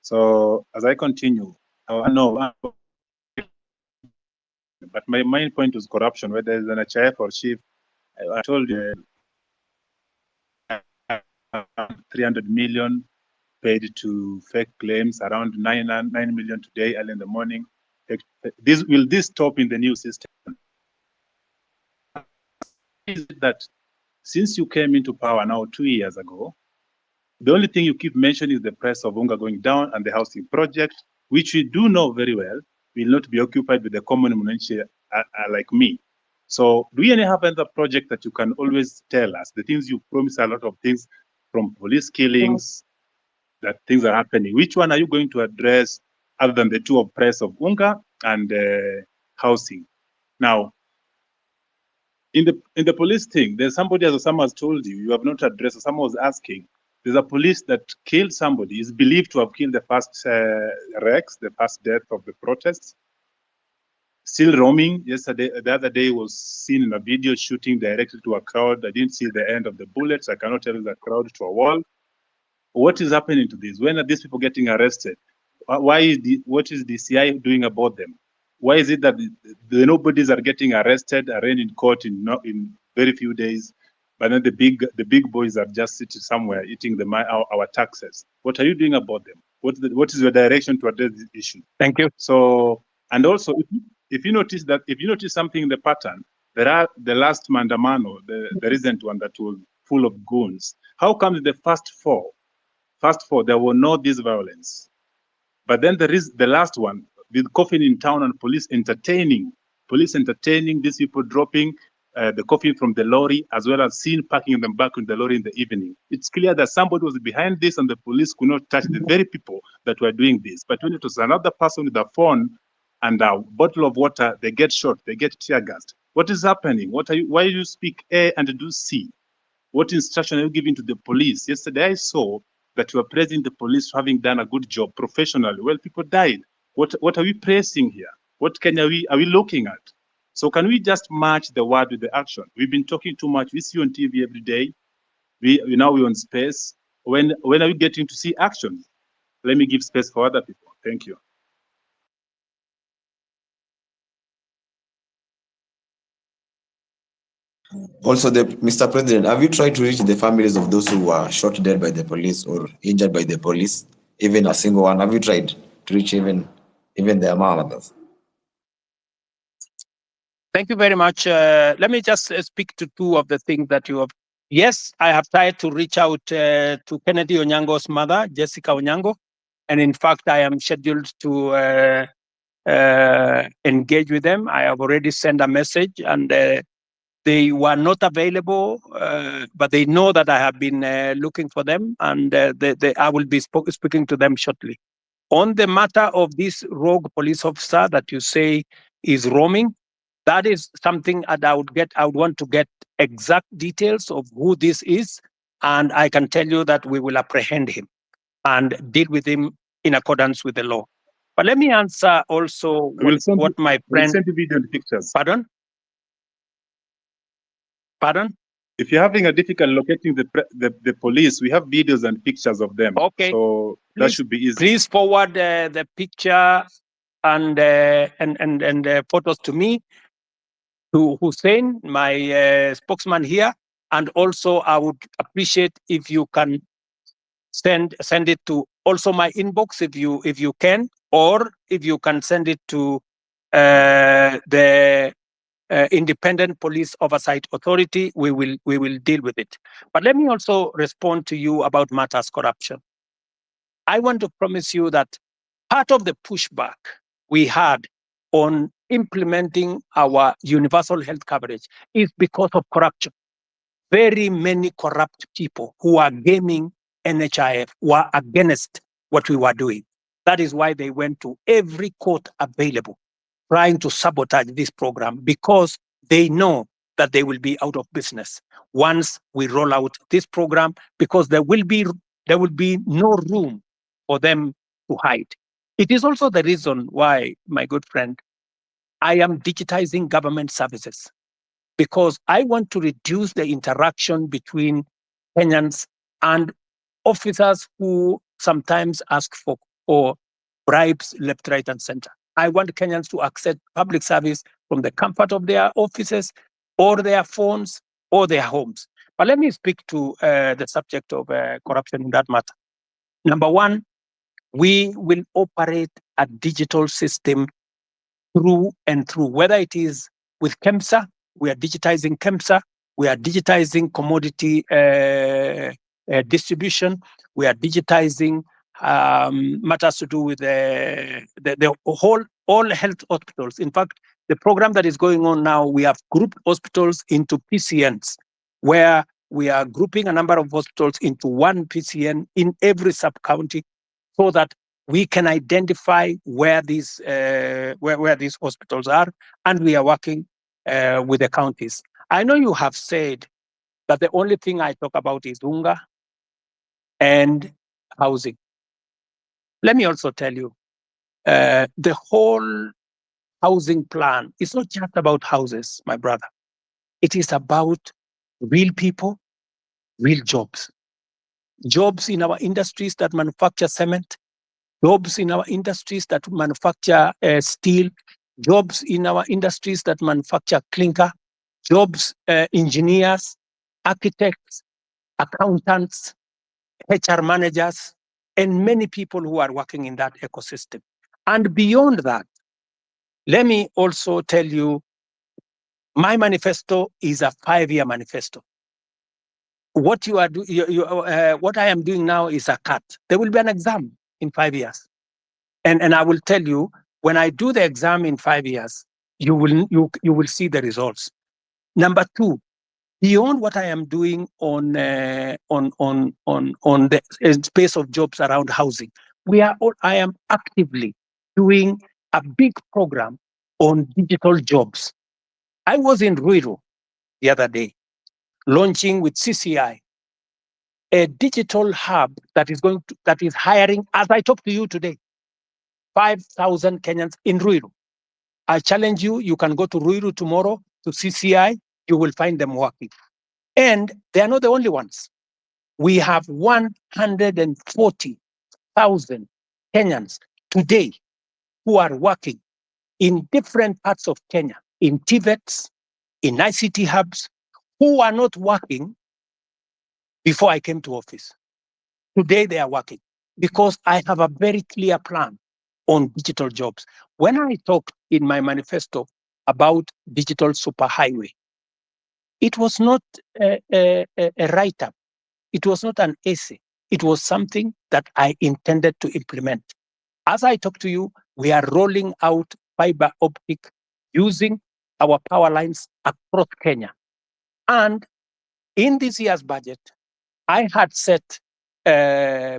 So as I continue, I know, but my main point was corruption, whether it's an HIF or chief. I told you 300 million paid to fake claims, around 9 million today, early in the morning. Will this stop in the new system? Is that since you came into power now 2 years ago, the only thing you keep mentioning is the price of unga going down and the housing project, which we do know very well will not be occupied with the common mwananchi like me. So do you have another project that you can always tell us? The things you promise, a lot of things, from police killings, that things are happening. Which one are you going to address other than the two of price of unga and housing? Now, in the police thing, there's somebody, as someone has told you, you have not addressed, or someone was asking, there's a police that killed somebody, is believed to have killed the first Rex, the first death of the protests. Still roaming. Yesterday, the other day, was seen in a video shooting directly to a crowd. I didn't see the end of the bullets. I cannot tell the crowd to a wall. What is happening to this? When are these people getting arrested? What is the CI doing about them? Why is it that the nobodies are getting arrested, arraigned in court in very few days, but then the big boys are just sitting somewhere eating our taxes? What are you doing about them? What is your direction to address this issue? Thank you. So, and also, if you notice something in the pattern, there are the last Maandamano, the recent one that was full of goons. How come the first four, there were no this violence? But then there is the last one, with coffin in town and police entertaining these people dropping the coffin from the lorry, as well as seen packing them back in the lorry in the evening. It's clear that somebody was behind this and the police could not touch the very people that were doing this. But when it was another person with a phone and a bottle of water, they get shot, they get tear gassed. What is happening? Why do you speak A and do C? What instruction are you giving to the police? Yesterday I saw that you are praising the police for having done a good job professionally. Well, people died. What are we praising here? What Kenya are we looking at? So can we just match the word with the action? We've been talking too much. We see you on TV every day. Now we're on space. When are we getting to see action? Let me give space for other people. Thank you. Also, Mr. President, have you tried to reach the families of those who were shot dead by the police or injured by the police? Even a single one? Have you tried to reach even their mothers? Thank you very much. Let me just speak to two of the things that you have. Yes, I have tried to reach out to Kennedy Onyango's mother, Jessica Onyango. And in fact, I am scheduled to engage with them. I have already sent a message, and they were not available, but they know that I have been looking for them, and I will be speaking to them shortly. On the matter of this rogue police officer that you say is roaming, that is something that I would want to get exact details of who this is, and I can tell you that we will apprehend him and deal with him in accordance with the law. But let me answer also what my friend... We'll send you video and pictures. Pardon? Pardon? If you're having a difficult locating the police, we have videos and pictures of them. Okay. So that should be easy. Please forward the picture and photos to me, to Hussein, my spokesman here, and also I would appreciate if you can send it to also my inbox if you can, or if you can send it to the Independent Police Oversight Authority. We will deal with it. But let me also respond to you about matters corruption. I want to promise you that part of the pushback we had on implementing our universal health coverage is because of corruption. Very many corrupt people who are gaming NHIF were against what we were doing. That is why they went to every court available, trying to sabotage this program, because they know that they will be out of business once we roll out this program, because there will be no room for them to hide. It is also the reason why, my good friend, I am digitizing government services, because I want to reduce the interaction between Kenyans and officers who sometimes ask for bribes left, right, and center. I want Kenyans to access public service from the comfort of their offices or their phones or their homes. But let me speak to the subject of corruption in that matter. Number one, we will operate a digital system through and through, whether it is with KEMSA, we are digitizing KEMSA, we are digitizing commodity distribution, we are digitizing matters to do with the all health hospitals. In fact, the program that is going on now, we have grouped hospitals into PCNs, where we are grouping a number of hospitals into one PCN in every sub-county, so that we can identify where these hospitals are, and we are working with the counties. I know you have said that the only thing I talk about is unga and housing. Let me also tell you, the whole housing plan is not just about houses, my brother. It is about real people, real jobs. Jobs in our industries that manufacture cement, jobs in our industries that manufacture steel, jobs in our industries that manufacture clinker, jobs, engineers, architects, accountants, HR managers, and many people who are working in that ecosystem. And beyond that, let me also tell you, my manifesto is a 5-year manifesto. What what I am doing now is a cut. There will be an exam in 5 years. And I will tell you, when I do the exam in 5 years, you will see the results. Number two, beyond what I am doing on the space of jobs around housing, I am actively doing a big program on digital jobs. I was in Ruiru the other day, launching with CCI a digital hub that is hiring, as I talk to you today, 5,000 Kenyans in Ruiru. I challenge you, you can go to Ruiru tomorrow to CCI, you will find them working. And they are not the only ones. We have 140,000 Kenyans today who are working in different parts of Kenya, in TVETs, in ICT hubs, who are not working before I came to office. Today they are working because I have a very clear plan on digital jobs. When I talked in my manifesto about digital superhighway, it was not a write-up. It was not an essay. it was something that I intended to implement. As I talk to you, we are rolling out fiber optic using our power lines across Kenya. And in this year's budget, I had set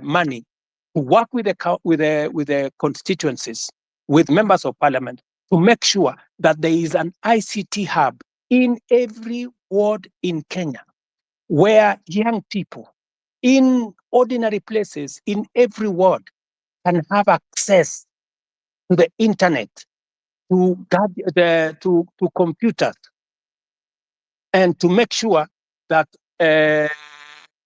money to work with the constituencies, with members of parliament, to make sure that there is an ICT hub in every ward in Kenya, where young people in ordinary places in every ward can have access to the internet, to computers, and to make sure that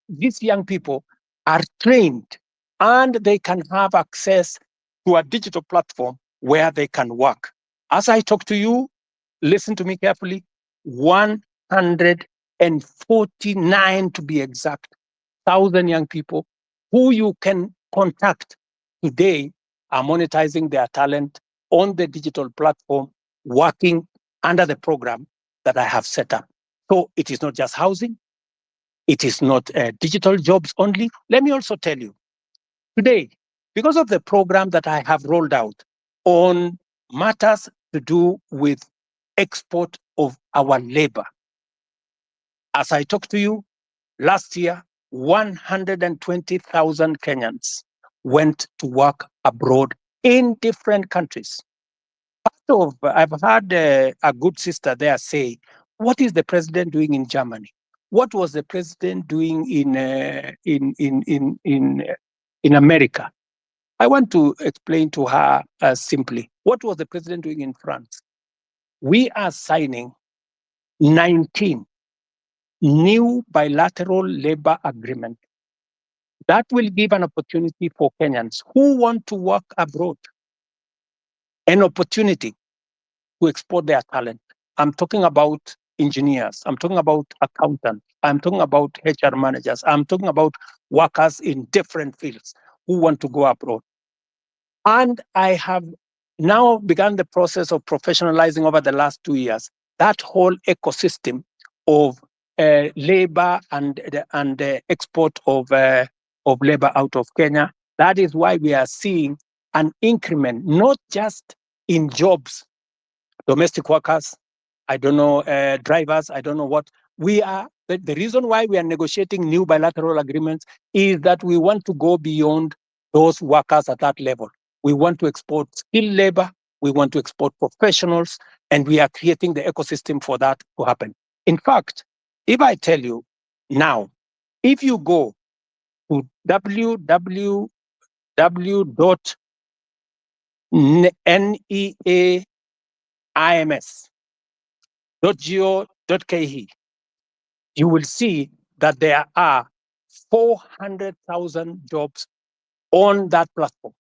these young people are trained and they can have access to a digital platform where they can work. As I talk to you, listen to me carefully, 149 to be exact, 1,000 young people who you can contact today are monetizing their talent on the digital platform, working under the program that I have set up. So it is not just housing, it is not digital jobs only. Let me also tell you, today, because of the program that I have rolled out on matters to do with export of our labor, as I talk to you, last year, 120,000 Kenyans went to work abroad in different countries. I've had a good sister there say, what is the president doing in Germany? What was the president doing in America? I want to explain to her simply, what was the president doing in France? We are signing 19 new bilateral labor agreements that will give an opportunity for Kenyans who want to work abroad, an opportunity to export their talent. I'm talking about engineers, I'm talking about accountants, I'm talking about HR managers, I'm talking about workers in different fields who want to go abroad. And I have now begun the process of professionalizing over the last 2 years that whole ecosystem of labor and the export of labor out of Kenya. That is why we are seeing an increment, not just in jobs, domestic workers, I don't know, drivers, I don't know what. We are, the reason why we are negotiating new bilateral agreements is that we want to go beyond those workers at that level. We want to export skilled labor, we want to export professionals, and we are creating the ecosystem for that to happen. In fact, if I tell you now, if you go to www.neaims.go.ke, you will see that there are 400,000 jobs on that platform.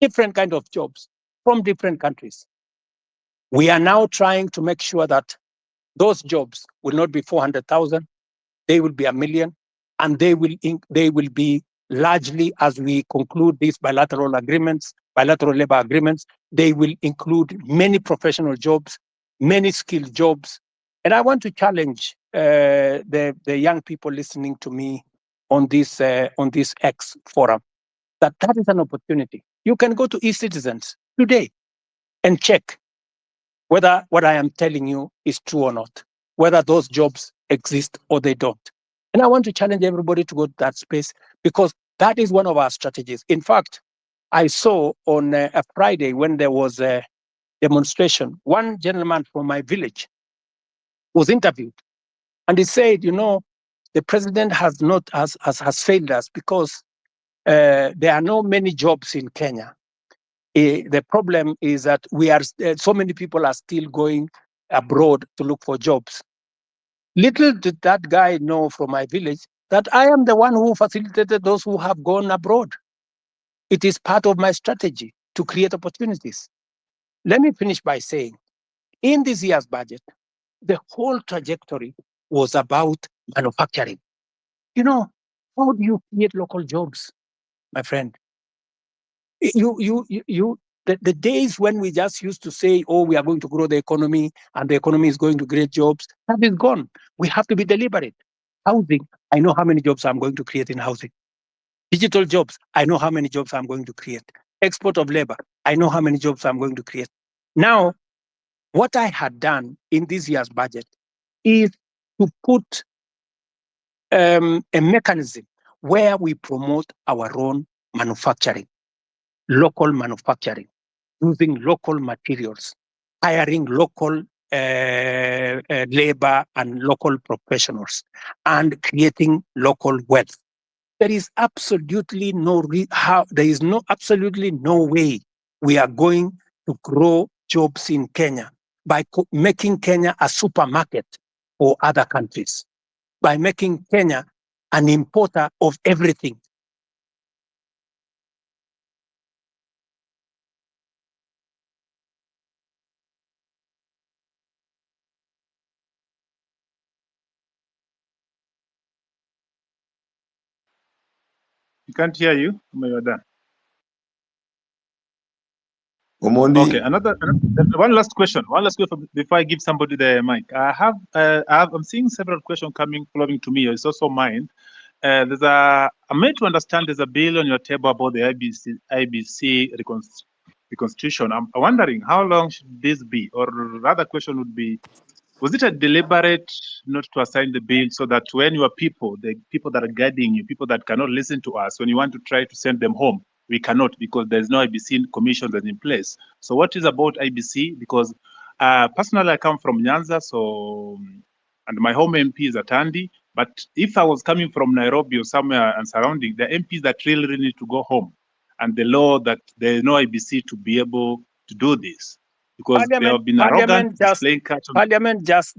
Different kind of jobs from different countries. We are now trying to make sure that those jobs will not be 400,000, they will be 1 million, and they will be largely, as we conclude these bilateral agreements, bilateral labor agreements, they will include many professional jobs, many skilled jobs. And I want to challenge the young people listening to me on this X forum, that is an opportunity. You can go to eCitizens today and check whether what I am telling you is true or not, whether those jobs exist or they don't. And I want to challenge everybody to go to that space, because that is one of our strategies. In fact, I saw on a Friday when there was a demonstration, one gentleman from my village was interviewed, and he said, you know, the president has failed us because there are not many jobs in Kenya. The problem is that so many people are still going abroad to look for jobs. Little did that guy know from my village that I am the one who facilitated those who have gone abroad. It is part of my strategy to create opportunities. Let me finish by saying, in this year's budget, the whole trajectory was about manufacturing. You know, how do you create local jobs, my friend? The days when we just used to say, oh, we are going to grow the economy and the economy is going to create jobs, that is gone. We have to be deliberate. Housing, I know how many jobs I'm going to create in housing. Digital jobs, I know how many jobs I'm going to create. Export of labor, I know how many jobs I'm going to create. Now, what I had done in this year's budget is to put a mechanism where we promote our own manufacturing, local manufacturing, using local materials, hiring local labor and local professionals, and creating local wealth. There is absolutely absolutely no way we are going to grow jobs in Kenya by making Kenya a supermarket for other countries, by making Kenya an importer of everything. We can't hear you. You're done. Omondi. Okay, one last question. One last question before I give somebody the mic. I'm seeing several questions flowing to me. It's also mine. I'm made to understand there's a bill on your table about the IBC Reconstitution. I'm wondering how long should this be, or rather, question would be: was it a deliberate not to assign the bill so that when your people, the people that are guiding you, people that cannot listen to us, when you want to try to send them home, we cannot because there's no IBC commission that's in place. So what is about IBC? Because personally, I come from Nyanza, and my home MP is at Andy. But if I was coming from Nairobi or somewhere and surrounding, the MPs that really need to go home, and the law that there is no IBC to be able to do this. Because they have been arrogant, displaying catch. Parliament just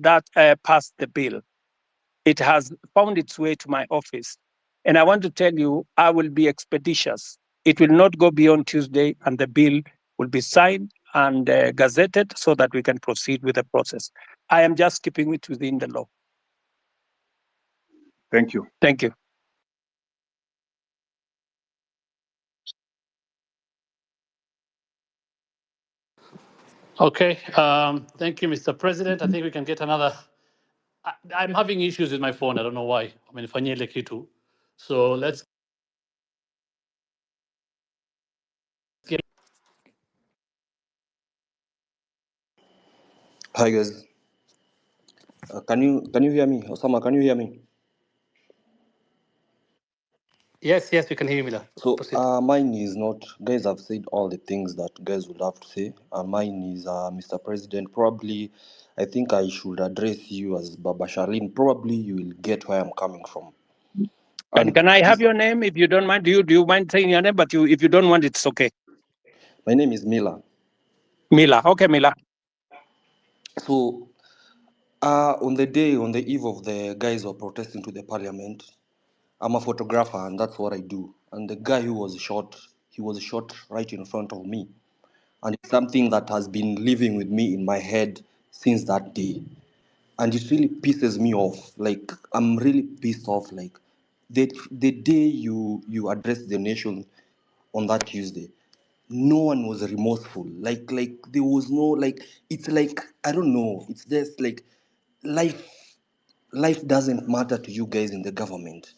passed the bill. It has found its way to my office. And I want to tell you, I will be expeditious. It will not go beyond Tuesday, and the bill will be signed and gazetted so that we can proceed with the process. I am just keeping it within the law. Thank you. Thank you. Okay, thank you, Mr. President. I think we can get another. I'm having issues with my phone. I don't know why. Amenifanyia ile kitu. So let's get. Hi guys, can you hear me? Osama, can you hear me? Yes, we can hear you, Mila. So Proceed. mine is not, guys have said all the things that guys would have to say. Mine is Mr. President. Probably, I think I should address you as Baba Sharlin. Probably you will get where I'm coming from. And can I have your name if you don't mind? Do you mind saying your name? But if you don't want, it's okay. My name is Mila. Mila. Okay, Mila. So on the eve of the guys who are protesting to the parliament, I'm a photographer and that's what I do. And the guy who was shot, he was shot right in front of me. And it's something that has been living with me in my head since that day. And it really pisses me off. Like, I'm really pissed off. Like, the day you address the nation on that Tuesday, no one was remorseful. Like there was no, like, it's like, I don't know. It's just like life doesn't matter to you guys in the government.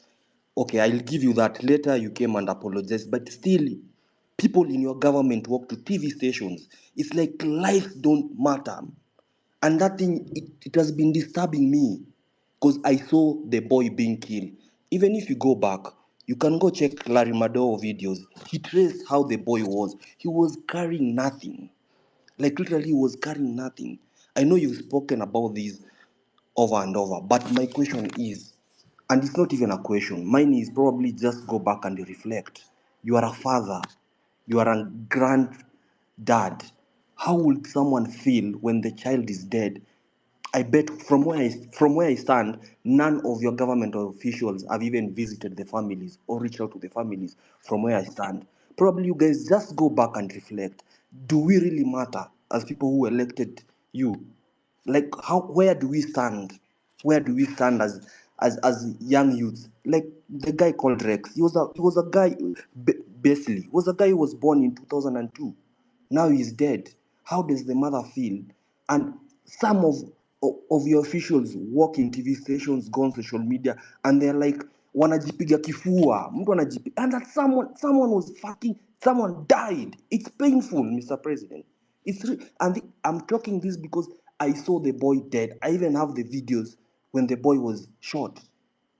Okay, I'll give you that. Later you came and apologized, but still, people in your government walk to TV stations. It's like life don't matter. And that thing, it has been disturbing me because I saw the boy being killed. Even if you go back, you can go check Larry Madowo videos. He traced how the boy was. He was carrying nothing. Like literally, he was carrying nothing. I know you've spoken about this over and over, but my question is, and it's not even a question, mine is probably just go back and reflect. You are a father, you are a granddad. How would someone feel when the child is dead? I bet from where I stand, none of your government officials have even visited the families or reached out to the families from where I stand. Probably you guys just go back and reflect. Do we really matter as people who elected you? Like where do we stand? Where do we stand as young youths? Like the guy called Rex, he was a guy, basically, was a guy who was born in 2002. Now he's dead. How does the mother feel? And some of your officials work in TV stations, go on social media, and they're like, wanajipiga kifua, mtu anajipiga, and that someone was fucking, someone died. It's painful, Mr. President. I'm talking this because I saw the boy dead. I even have the videos when the boy was shot.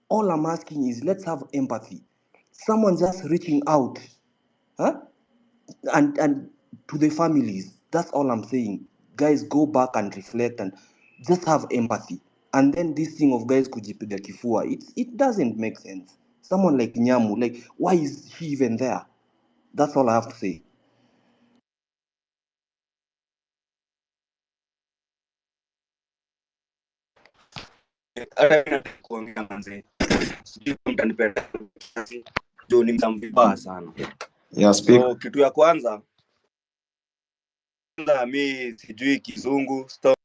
All I'm asking is, let's have empathy. Someone just reaching out, huh? And to the families. That's all I'm saying. Guys, go back and reflect and just have empathy. And then this thing of guys kujipiga kifua, it doesn't make sense. Someone like Nyamu, like, why is he even there? That's all I have to say. Kuongea manze. Sijui mtanipenda kiasi. Juu ni mvibaya sana. Yeah, speak. So kitu ya kwanza mi sijui kizungu stop.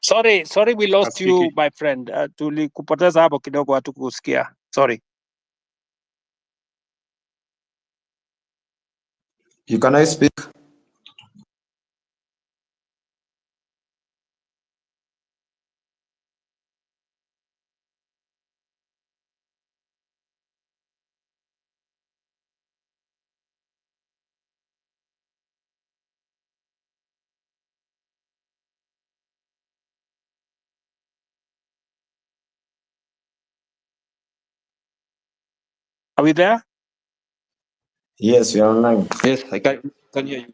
Sorry, we lost you, my friend. Tulikupoteza hapo kidogo, hatukusikia. Sorry. You can I speak? Are we there? Yes, we are online. Yes, I can hear you.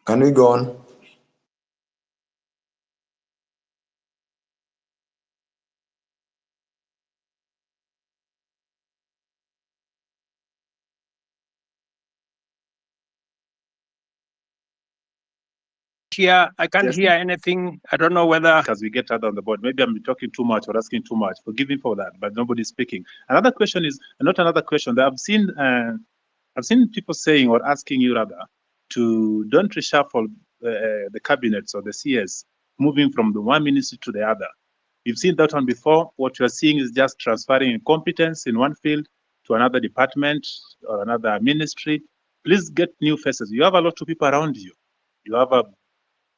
Can we go on? I can't hear anything. I don't know whether, as we get out on the board. Maybe I'm talking too much or asking too much. Forgive me for that, but nobody's speaking. Another question is not another question that I've seen people saying or asking you rather to don't reshuffle the cabinets or the CS, moving from the one ministry to the other. You've seen that one before. What you're seeing is just transferring competence in one field to another department or another ministry. Please get new faces. You have a lot of people around you. You have a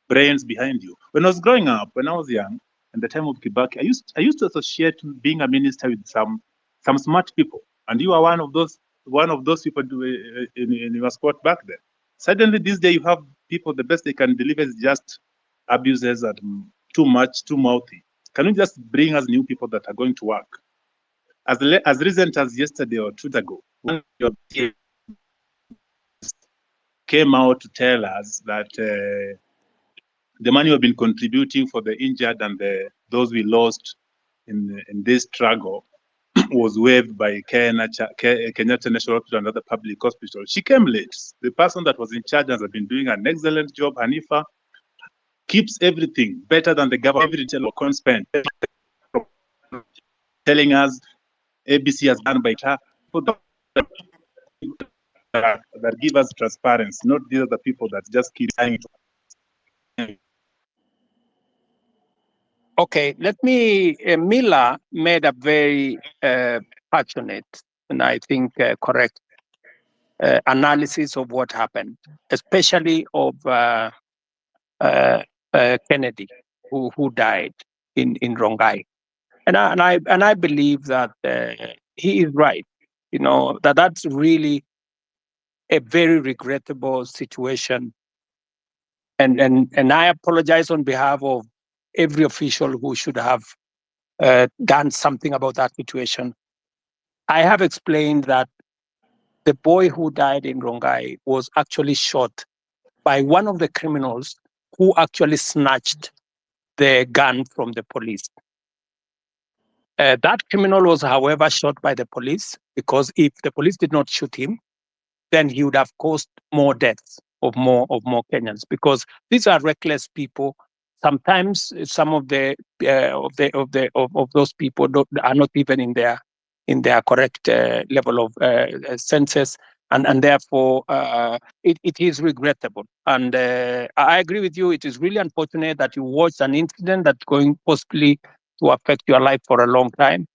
brains behind you. When I was growing up, when I was young, in the time of Kibaki, I used to associate being a minister with some smart people, and you are one of those people in your spot back then. Suddenly, this day, you have people. The best they can deliver is just abuses and too much, too mouthy. Can you just bring us new people that are going to work? As recent as yesterday or 2 days ago, when your came out to tell us that. The money we've been contributing for the injured and those we lost in this struggle was waived by Kenyatta National Hospital and other public hospitals. She came late. The person that was in charge has been doing an excellent job. Hanifa keeps everything better than the government. Every detail can spend. Telling us ABC has done by her. That give us transparency, not these are the people that just keep saying it. okay, let me, Mila made a very passionate and I think correct analysis of what happened, especially of Kennedy, who died in Rongai. And I believe that he is right, you know, that's really a very regrettable situation. And I apologize on behalf of every official who should have done something about that situation. I have explained that the boy who died in Rongai was actually shot by one of the criminals who actually snatched the gun from the police. That criminal was, however, shot by the police because if the police did not shoot him, then he would have caused more deaths of more Kenyans because these are reckless people. sometimes some of those people are not even in their correct level of senses, and therefore it is regrettable. And I agree with you. It is really unfortunate that you watched an incident that's going possibly to affect your life for a long time.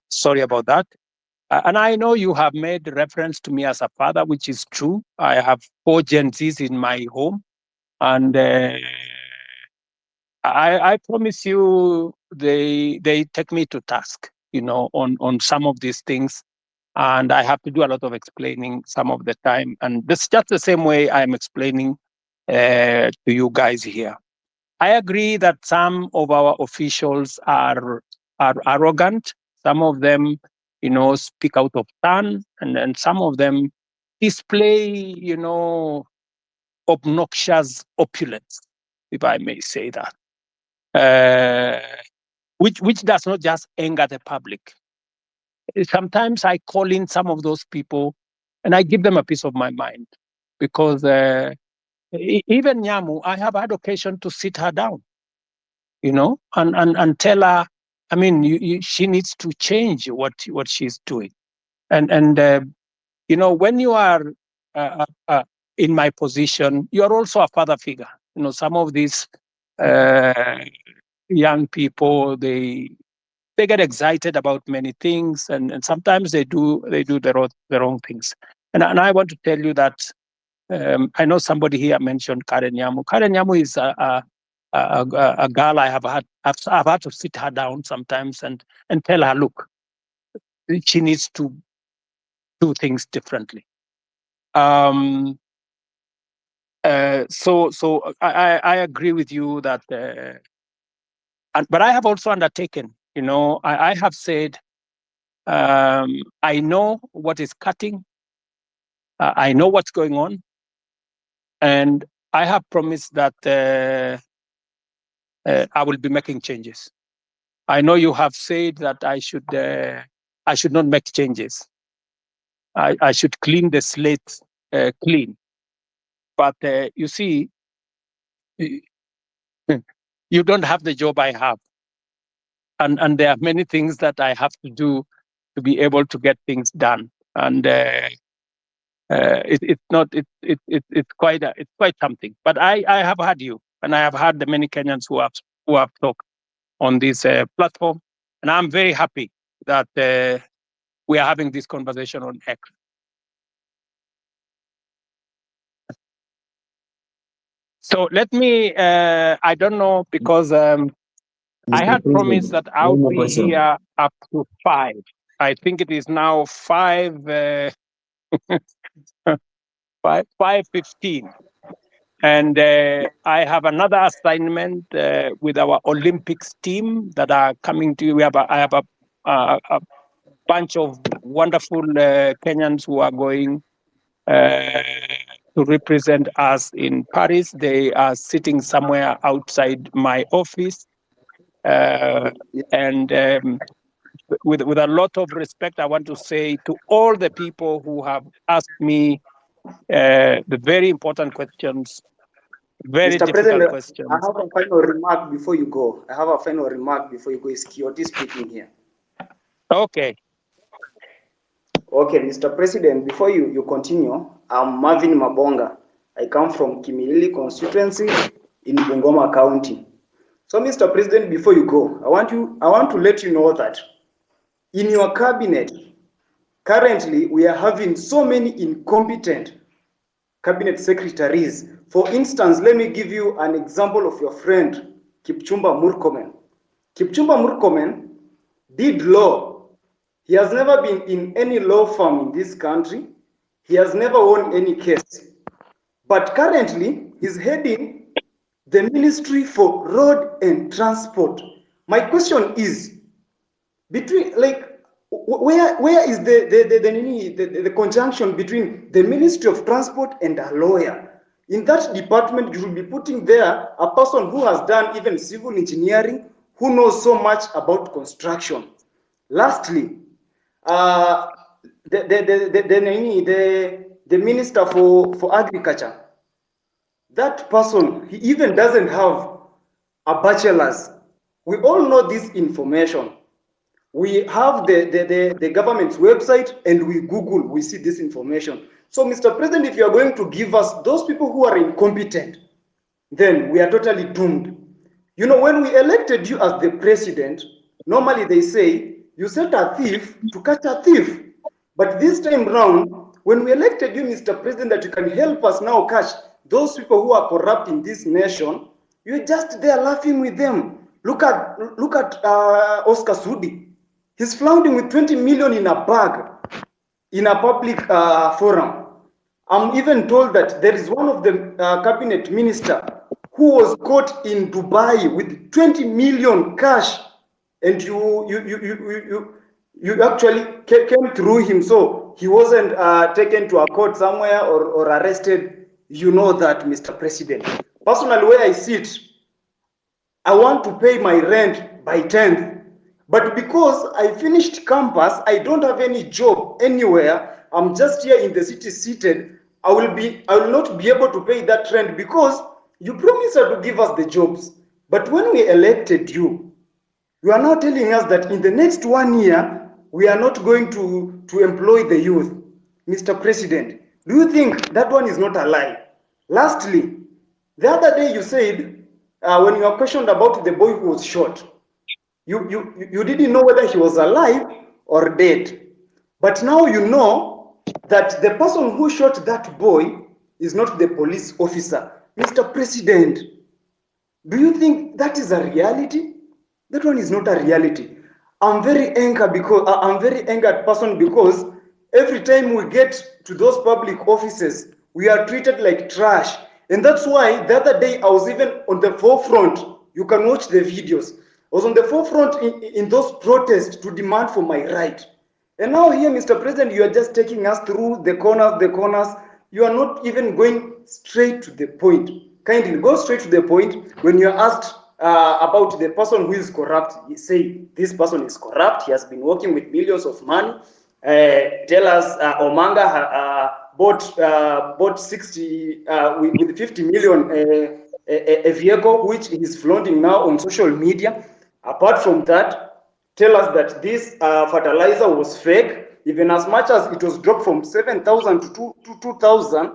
Sorry about that. And I know you have made reference to me as a father, which is true. I have 4 Gen Zs in my home, and I promise you, they take me to task, on some of these things, and I have to do a lot of explaining some of the time. And this is just the same way I'm explaining to you guys here. I agree that some of our officials are arrogant. Some of them, speak out of turn, and then some of them display, obnoxious opulence, if I may say that, which does not just anger the public. Sometimes I call in some of those people and I give them a piece of my mind, because even Nyamu, I have had occasion to sit her down, and tell her, I mean, she needs to change what she's doing. And when you are in my position, you are also a father figure. Some of these young people, they get excited about many things, and sometimes they do the wrong things. And I want to tell you that I know somebody here mentioned Karen Nyamu. Karen Nyamu is a girl I've had to sit her down sometimes and tell her, look, she needs to do things differently. So I agree with you that, but I have also undertaken, I have said, I know what is cutting, I know what's going on, and I have promised that I will be making changes. I know you have said that I should not make changes. I should clean the slate clean. But you see, you don't have the job I have, and there are many things that I have to do to be able to get things done. And it's quite something. But I have had you, and I have had the many Kenyans who have talked on this platform, and I'm very happy that we are having this conversation on X. So let me, I don't know, because I had promised that I would be here up to 5. I think it is now 5:15. And I have another assignment with our Olympics team that are coming to. I have a bunch of wonderful Kenyans who are going to represent us in Paris. They are sitting somewhere outside my office. And with a lot of respect, I want to say to all the people who have asked me the very important questions, very Mr. difficult President, questions. I have a final remark before you go. Is Kioti speaking here? Okay. Okay, Mr. President, before you continue, I'm Marvin Mabonga. I come from Kimilili constituency in Bungoma County. So, Mr. President, before you go, I want to let you know that in your cabinet, currently we are having so many incompetent cabinet secretaries. For instance, let me give you an example of your friend, Kipchumba Murkomen. Kipchumba Murkomen did law. He has never been in any law firm in this country. He has never won any case. But currently, he's heading the Ministry for Road and Transport. My question is, between, like, where is the conjunction between the Ministry of Transport and a lawyer? In that department, you should be putting there a person who has done even civil engineering, who knows so much about construction. Lastly, the Minister for Agriculture, that person, he even doesn't have are bachelors. We all know this information. We have the government's website and we Google, we see this information. So, Mr. President, if you are going to give us those people who are incompetent, then we are totally doomed. You know, when we elected you as the president, normally they say you set a thief to catch a thief. But this time round, when we elected you, Mr. President, that you can help us now catch those people who are corrupt in this nation, you're just there laughing with them. Look at Oscar Sudi. He's flaunting with 20 million in a bag in a public forum. I'm even told that there is one of the cabinet minister who was caught in Dubai with 20 million cash, and you actually came through him, so he wasn't taken to a court somewhere or arrested. You know that, Mr. President. Personally, where I sit, I want to pay my rent by 10th. But because I finished campus, I don't have any job anywhere. I'm just here in the city seated. I will not be able to pay that rent because you promised to give us the jobs. But when we elected you, you are now telling us that in the next 1 year, we are not going to employ the youth. Mr. President, do you think that one is not a lie? Lastly, the other day you said, when you were questioned about the boy who was shot, you didn't know whether he was alive or dead. But now you know that the person who shot that boy is not the police officer. Mr. President, do you think that is a reality? That one is not a reality. I'm very angered person because every time we get to those public offices, we are treated like trash. And that's why the other day I was even on the forefront. You can watch the videos. I was on the forefront in those protests to demand for my right. And now here, Mr. President, you are just taking us through the corners. You are not even going straight to the point. Kindly go straight to the point. When you are asked about the person who is corrupt, you say, this person is corrupt. He has been working with millions of money. Tell us, Omanga bought 60 with 50 million a vehicle which he is flaunting now on social media. Apart from that, tell us that this fertilizer was fake, even as much as it was dropped from 7,000 to 2,000,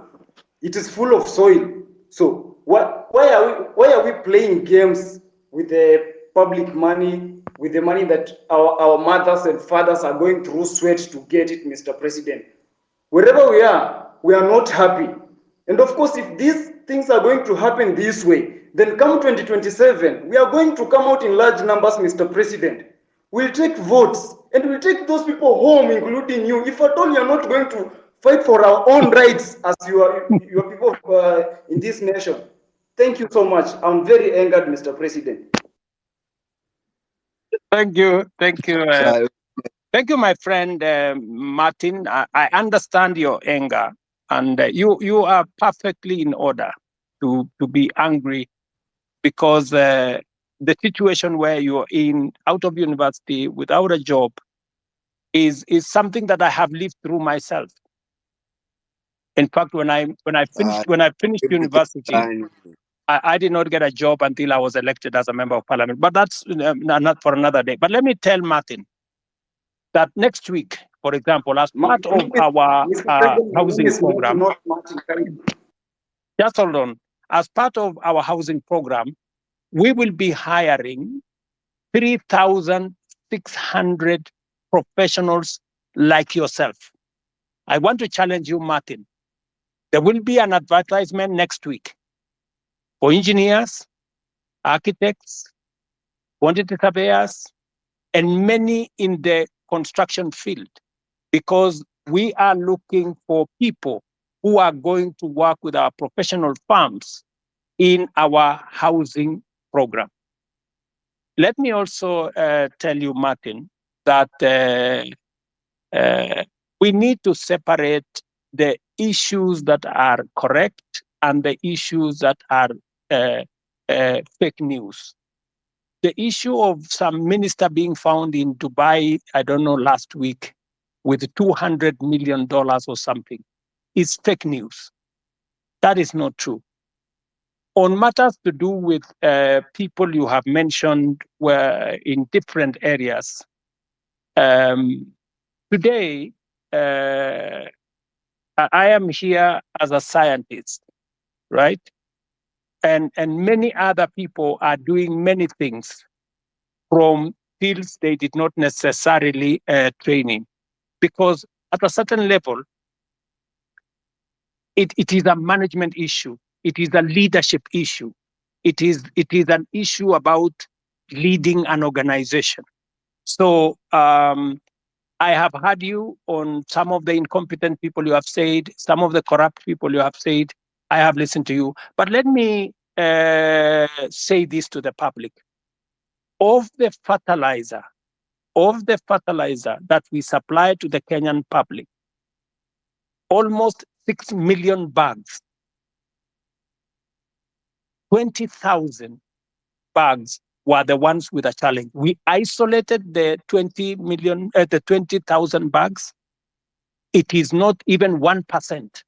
it is full of soil. So why are we playing games with the public money, with the money that our mothers and fathers are going through sweat to get it, Mr. President? Wherever we are not happy. And of course, if these things are going to happen this way, then come 2027, we are going to come out in large numbers, Mr. President. We'll take votes and we'll take those people home, including you. If at all you're not going to fight for our own rights as your people in this nation. Thank you so much. I'm very angered, Mr. President. Thank you. Thank you. So, Thank you, my friend Martin. I understand your anger, and you are perfectly in order to be angry because the situation where you're in, out of university, without a job, is something that I have lived through myself. In fact, when I finished university, I did not get a job until I was elected as a member of parliament. But that's not for another day. But let me tell Martin that next week, for example, as part of our housing program, just hold on. As part of our housing program, we will be hiring 3,600 professionals like yourself. I want to challenge you, Martin. There will be an advertisement next week for engineers, architects, quantity surveyors, and many in the construction field, because we are looking for people who are going to work with our professional firms in our housing program. Let me also tell you, Martin, that we need to separate the issues that are correct and the issues that are fake news. The issue of some minister being found in Dubai, I don't know, last week, with $200 million or something, is fake news. That is not true. On matters to do with people you have mentioned were in different areas. Today, I am here as a scientist, right? And many other people are doing many things from fields they did not necessarily train in. Because at a certain level, it is a management issue. It is a leadership issue. It is an issue about leading an organization. So I have heard you on some of the incompetent people you have said, some of the corrupt people you have said. I have listened to you. But let me say this to the public. Of the fertilizer that we supply to the Kenyan public, almost 6 million bags, 20,000 bags were the ones with a challenge. We isolated the 20,000 bags. It is not even 1%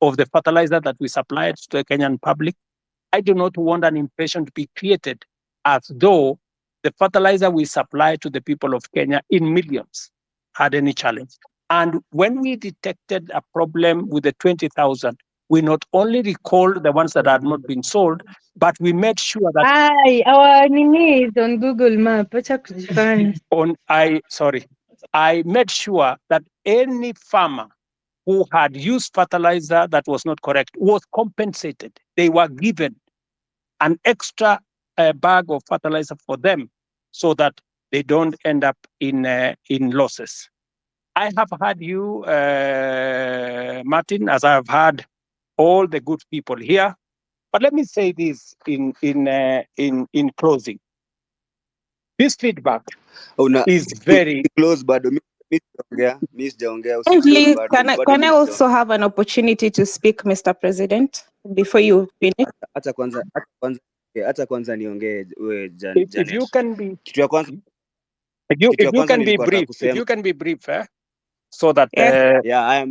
of the fertilizer that we supplied to the Kenyan public. I do not want an impression to be created as though the fertilizer we supply to the people of Kenya in millions had any challenge. And when we detected a problem with the 20,000, we not only recalled the ones that had not been sold, but we made sure that our Nini is on Google Map. I made sure that any farmer who had used fertilizer that was not correct was compensated. They were given an extra bag of fertilizer for them so that they don't end up in losses. I have heard you, Martin, as I have heard all the good people here. But let me say this in closing. This feedback is very close, but Kindly, can I also have an opportunity to speak, Mr. President, before you finish? Acha kwanza niongee wewe Janet. If you can be kitu ya kwanza if you can be brief, so that yeah,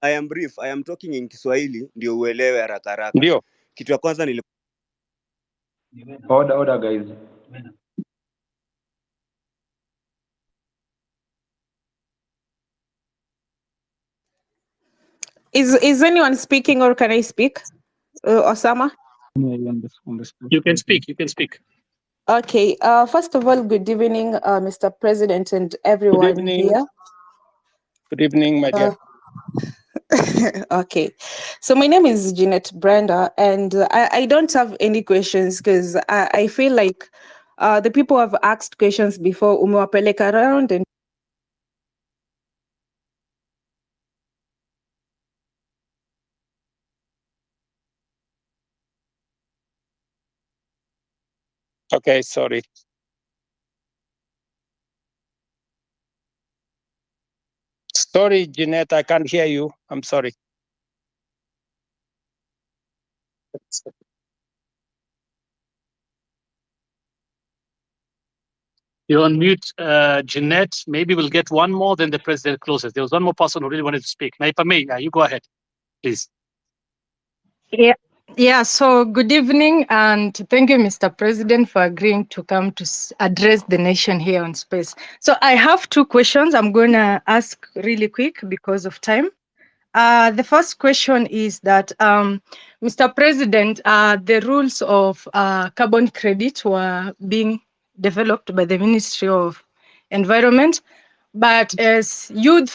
I am brief. I am talking in Kiswahili ndio uelewe haraka haraka. Ndio. Kitu ya kwanza Order guys. Is anyone speaking, or can I speak? Osama? You can speak. Okay. First of all, good evening, Mr. President and everyone here. Good evening, my dear. Okay. So my name is Jeanette Brenda, and I don't have any questions because I feel like the people have asked questions before, umewapeleka around and Okay, sorry. Sorry, Jeanette, I can't hear you. I'm sorry. You're on mute, Jeanette. Maybe we'll get one more, then the president closes. There was one more person who really wanted to speak. Now, if I may, you go ahead, please. Yeah, so good evening, and thank you, Mr. President, for agreeing to come to address the nation here on Space. So I have two questions I'm going to ask really quick because of time. The first question is that, Mr. President, the rules of carbon credit were being developed by the Ministry of Environment, but as youth